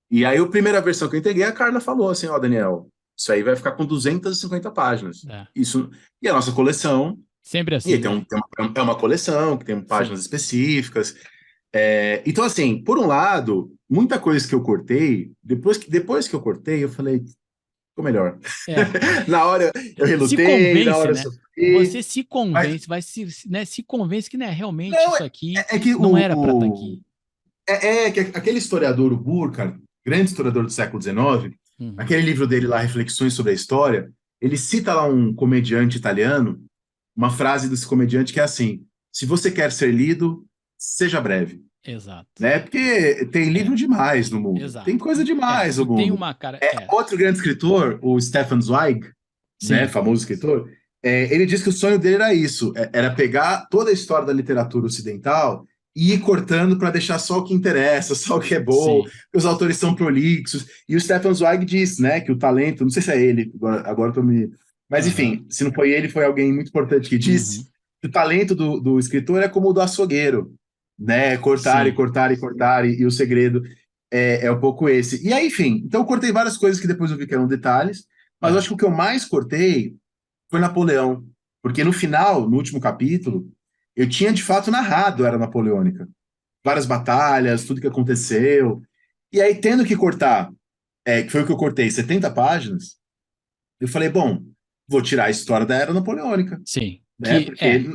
E aí, a primeira versão que eu entreguei, a Carla falou assim: Ó, Daniel, isso aí vai ficar com 250 páginas. É. Isso, e a nossa coleção, Sempre e aí assim, né? é uma coleção que tem Sim. páginas específicas. Então, assim, por um lado, muita coisa que eu cortei, depois que eu cortei, eu falei, ficou melhor. É. Na hora eu Se relutei, na convence, hora eu né? sofri, Você se mas convence, né, se convence que, né, realmente não, isso aqui é que não era para estar aqui. que aquele historiador, o Burkhardt, grande historiador do século XIX, Uhum. aquele livro dele lá, Reflexões sobre a História, ele cita lá um comediante italiano, uma frase desse comediante que é assim: se você quer ser lido, seja breve. Exato. Né? Porque tem É, livro demais no mundo, tem exato. coisa demais no E tem mundo. uma cara. Outro grande escritor, o Stefan Zweig, né, Sim, famoso escritor, ele diz que o sonho dele era isso, era pegar toda a história da literatura ocidental e ir cortando para deixar só o que interessa, só o que é bom, sim. que os autores são prolixos. E o Stefan Zweig diz, né, que o talento, não sei se é ele, agora eu tô me... Mas Aham. enfim, se não foi ele, foi alguém muito importante que disse Uhum. que o talento do escritor é como o do açougueiro, né, cortar e Sim. cortar e cortar, e o segredo é um pouco esse. E aí, enfim, então eu cortei várias coisas que depois eu vi que eram detalhes, mas eu É. acho que o que eu mais cortei foi Napoleão. Porque no final, no último capítulo, eu tinha de fato narrado a Era Napoleônica. Várias batalhas, tudo que aconteceu. E aí, tendo que cortar, que foi o que eu cortei, 70 páginas, eu falei, bom, vou tirar a história da Era Napoleônica, Sim. né? Que Porque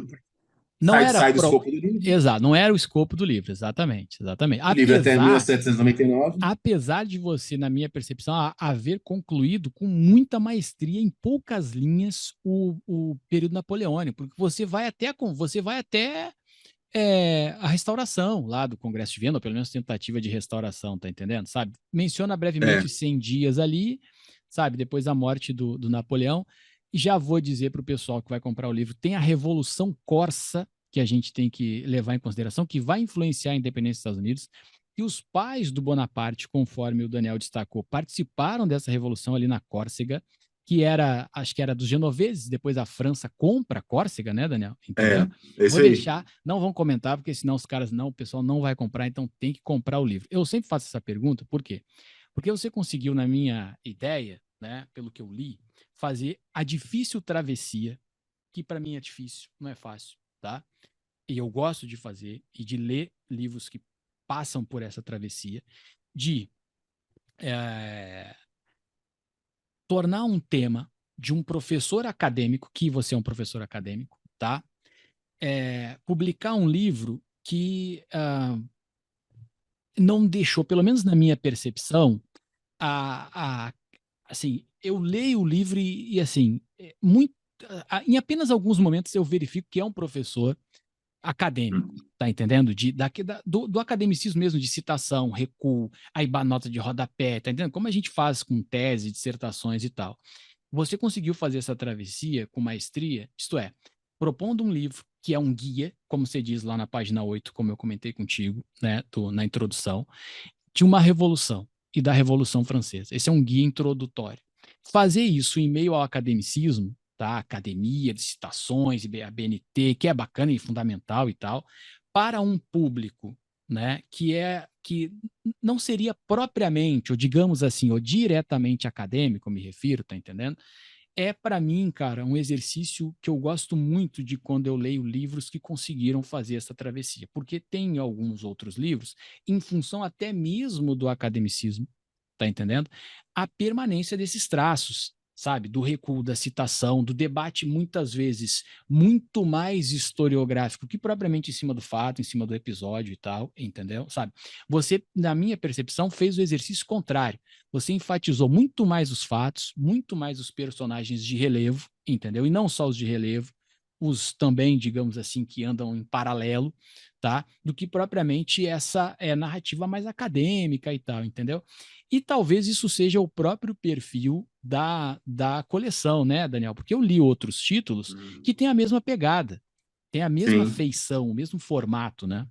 Não era sai do escopo do livro. Exato, não era o escopo do livro, exatamente. O livro até 1799. Apesar de você, na minha percepção, haver concluído com muita maestria, em poucas linhas, o período napoleônico, porque você vai até a restauração lá do Congresso de Viena, ou pelo menos tentativa de restauração, tá entendendo? Sabe? Menciona brevemente os 100 dias ali, sabe? Depois da morte do Napoleão. E já vou dizer para o pessoal que vai comprar o livro, tem a Revolução Corsa, que a gente tem que levar em consideração, que vai influenciar a independência dos Estados Unidos, e os pais do Bonaparte, conforme o Daniel destacou, participaram dessa revolução ali na Córcega, que acho que era dos genoveses, depois a França compra a Córcega, né, Daniel? Entendeu? Vou deixar, não vão comentar, porque senão o pessoal não vai comprar, então tem que comprar o livro. Eu sempre faço essa pergunta, por quê? Porque você conseguiu, na minha ideia, né, pelo que eu li, fazer a difícil travessia, que para mim é difícil, não é fácil, tá? E eu gosto de fazer e de ler livros que passam por essa travessia, de tornar um tema de um professor acadêmico, que você é um professor acadêmico, tá? Publicar um livro que não deixou, pelo menos na minha percepção, assim, eu leio o livro e assim, em apenas alguns momentos eu verifico que é um professor acadêmico, tá entendendo? Do academicismo mesmo, de citação, recuo, aí nota de rodapé, tá entendendo? Como a gente faz com tese, dissertações e tal. Você conseguiu fazer essa travessia com maestria, isto é, propondo um livro que é um guia, como você diz lá na página 8, como eu comentei contigo, né, na introdução, de uma revolução e da Revolução Francesa. Esse é um guia introdutório. Fazer isso em meio ao academicismo, tá? Academia de citações, a BNT, que é bacana e fundamental e tal, para um público, né, que não seria propriamente, ou digamos assim, ou diretamente acadêmico, me refiro, tá entendendo? Para mim, cara, um exercício que eu gosto muito de quando eu leio livros que conseguiram fazer essa travessia, porque tem alguns outros livros, em função até mesmo do academicismo, tá entendendo? A permanência desses traços, sabe? Do recuo, da citação, do debate muitas vezes muito mais historiográfico que propriamente em cima do fato, em cima do episódio e tal, entendeu? Sabe? Você, na minha percepção, fez o exercício contrário. Você enfatizou muito mais os fatos, muito mais os personagens de relevo, entendeu? E não só os de relevo, os também, digamos assim, que andam em paralelo, tá? Do que propriamente essa narrativa mais acadêmica e tal, entendeu? E talvez isso seja o próprio perfil da coleção, né, Daniel? Porque eu li outros títulos que têm a mesma pegada, têm a mesma feição, o mesmo formato, né?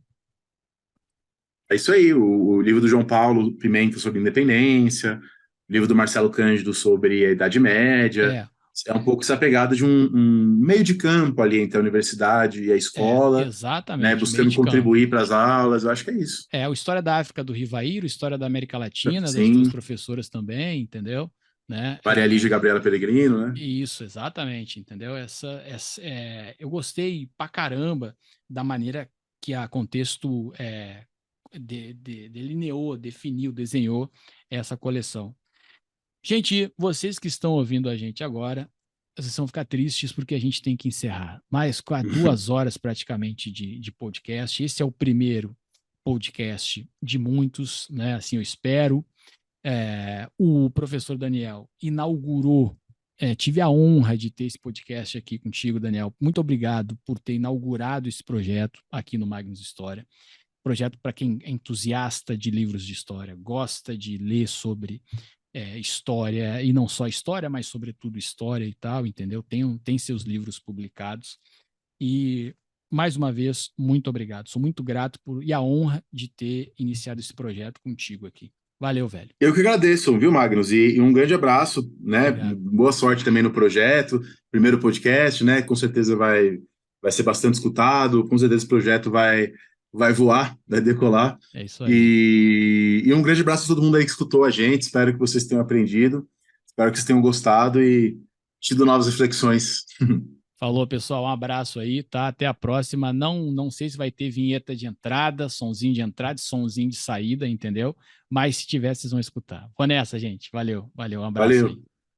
É isso aí, o livro do João Paulo Pimenta sobre independência, o livro do Marcelo Cândido sobre a Idade Média. É um pouco essa pegada de um meio de campo ali entre a universidade e a escola, exatamente, né, buscando contribuir para as aulas, eu acho que é isso. A história da África do Rivaíro, história da América Latina, das Sim. duas professoras também, entendeu? Né? Maria Lígia e Gabriela Pellegrino, né? Isso, exatamente, entendeu? Eu gostei pra caramba da maneira que a Contexto delineou, definiu, desenhou essa coleção. Gente, vocês que estão ouvindo a gente agora, vocês vão ficar tristes porque a gente tem que encerrar. Mas com 2 horas praticamente de podcast. Esse é o primeiro podcast de muitos, né? Assim eu espero. O professor Daniel inaugurou, tive a honra de ter esse podcast aqui contigo, Daniel. Muito obrigado por ter inaugurado esse projeto aqui no Magnus História. Projeto para quem é entusiasta de livros de história, gosta de ler sobre história, e não só história, mas sobretudo história e tal, entendeu? Tem seus livros publicados. E, mais uma vez, muito obrigado. Sou muito grato e a honra de ter iniciado esse projeto contigo aqui. Valeu, velho. Eu que agradeço, viu, Magnus? E um grande abraço, né? Obrigado. Boa sorte também no projeto. Primeiro podcast, né? Com certeza vai ser bastante escutado. Com certeza esse projeto vai voar, vai decolar. É isso aí. E um grande abraço a todo mundo aí que escutou a gente. Espero que vocês tenham aprendido. Espero que vocês tenham gostado e tido novas reflexões. Falou, pessoal. Um abraço aí, tá? Até a próxima. Não sei se vai ter vinheta de entrada, sonzinho de entrada, sonzinho de saída, entendeu? Mas se tiver, vocês vão escutar. Vou nessa, gente. Valeu, um abraço aí.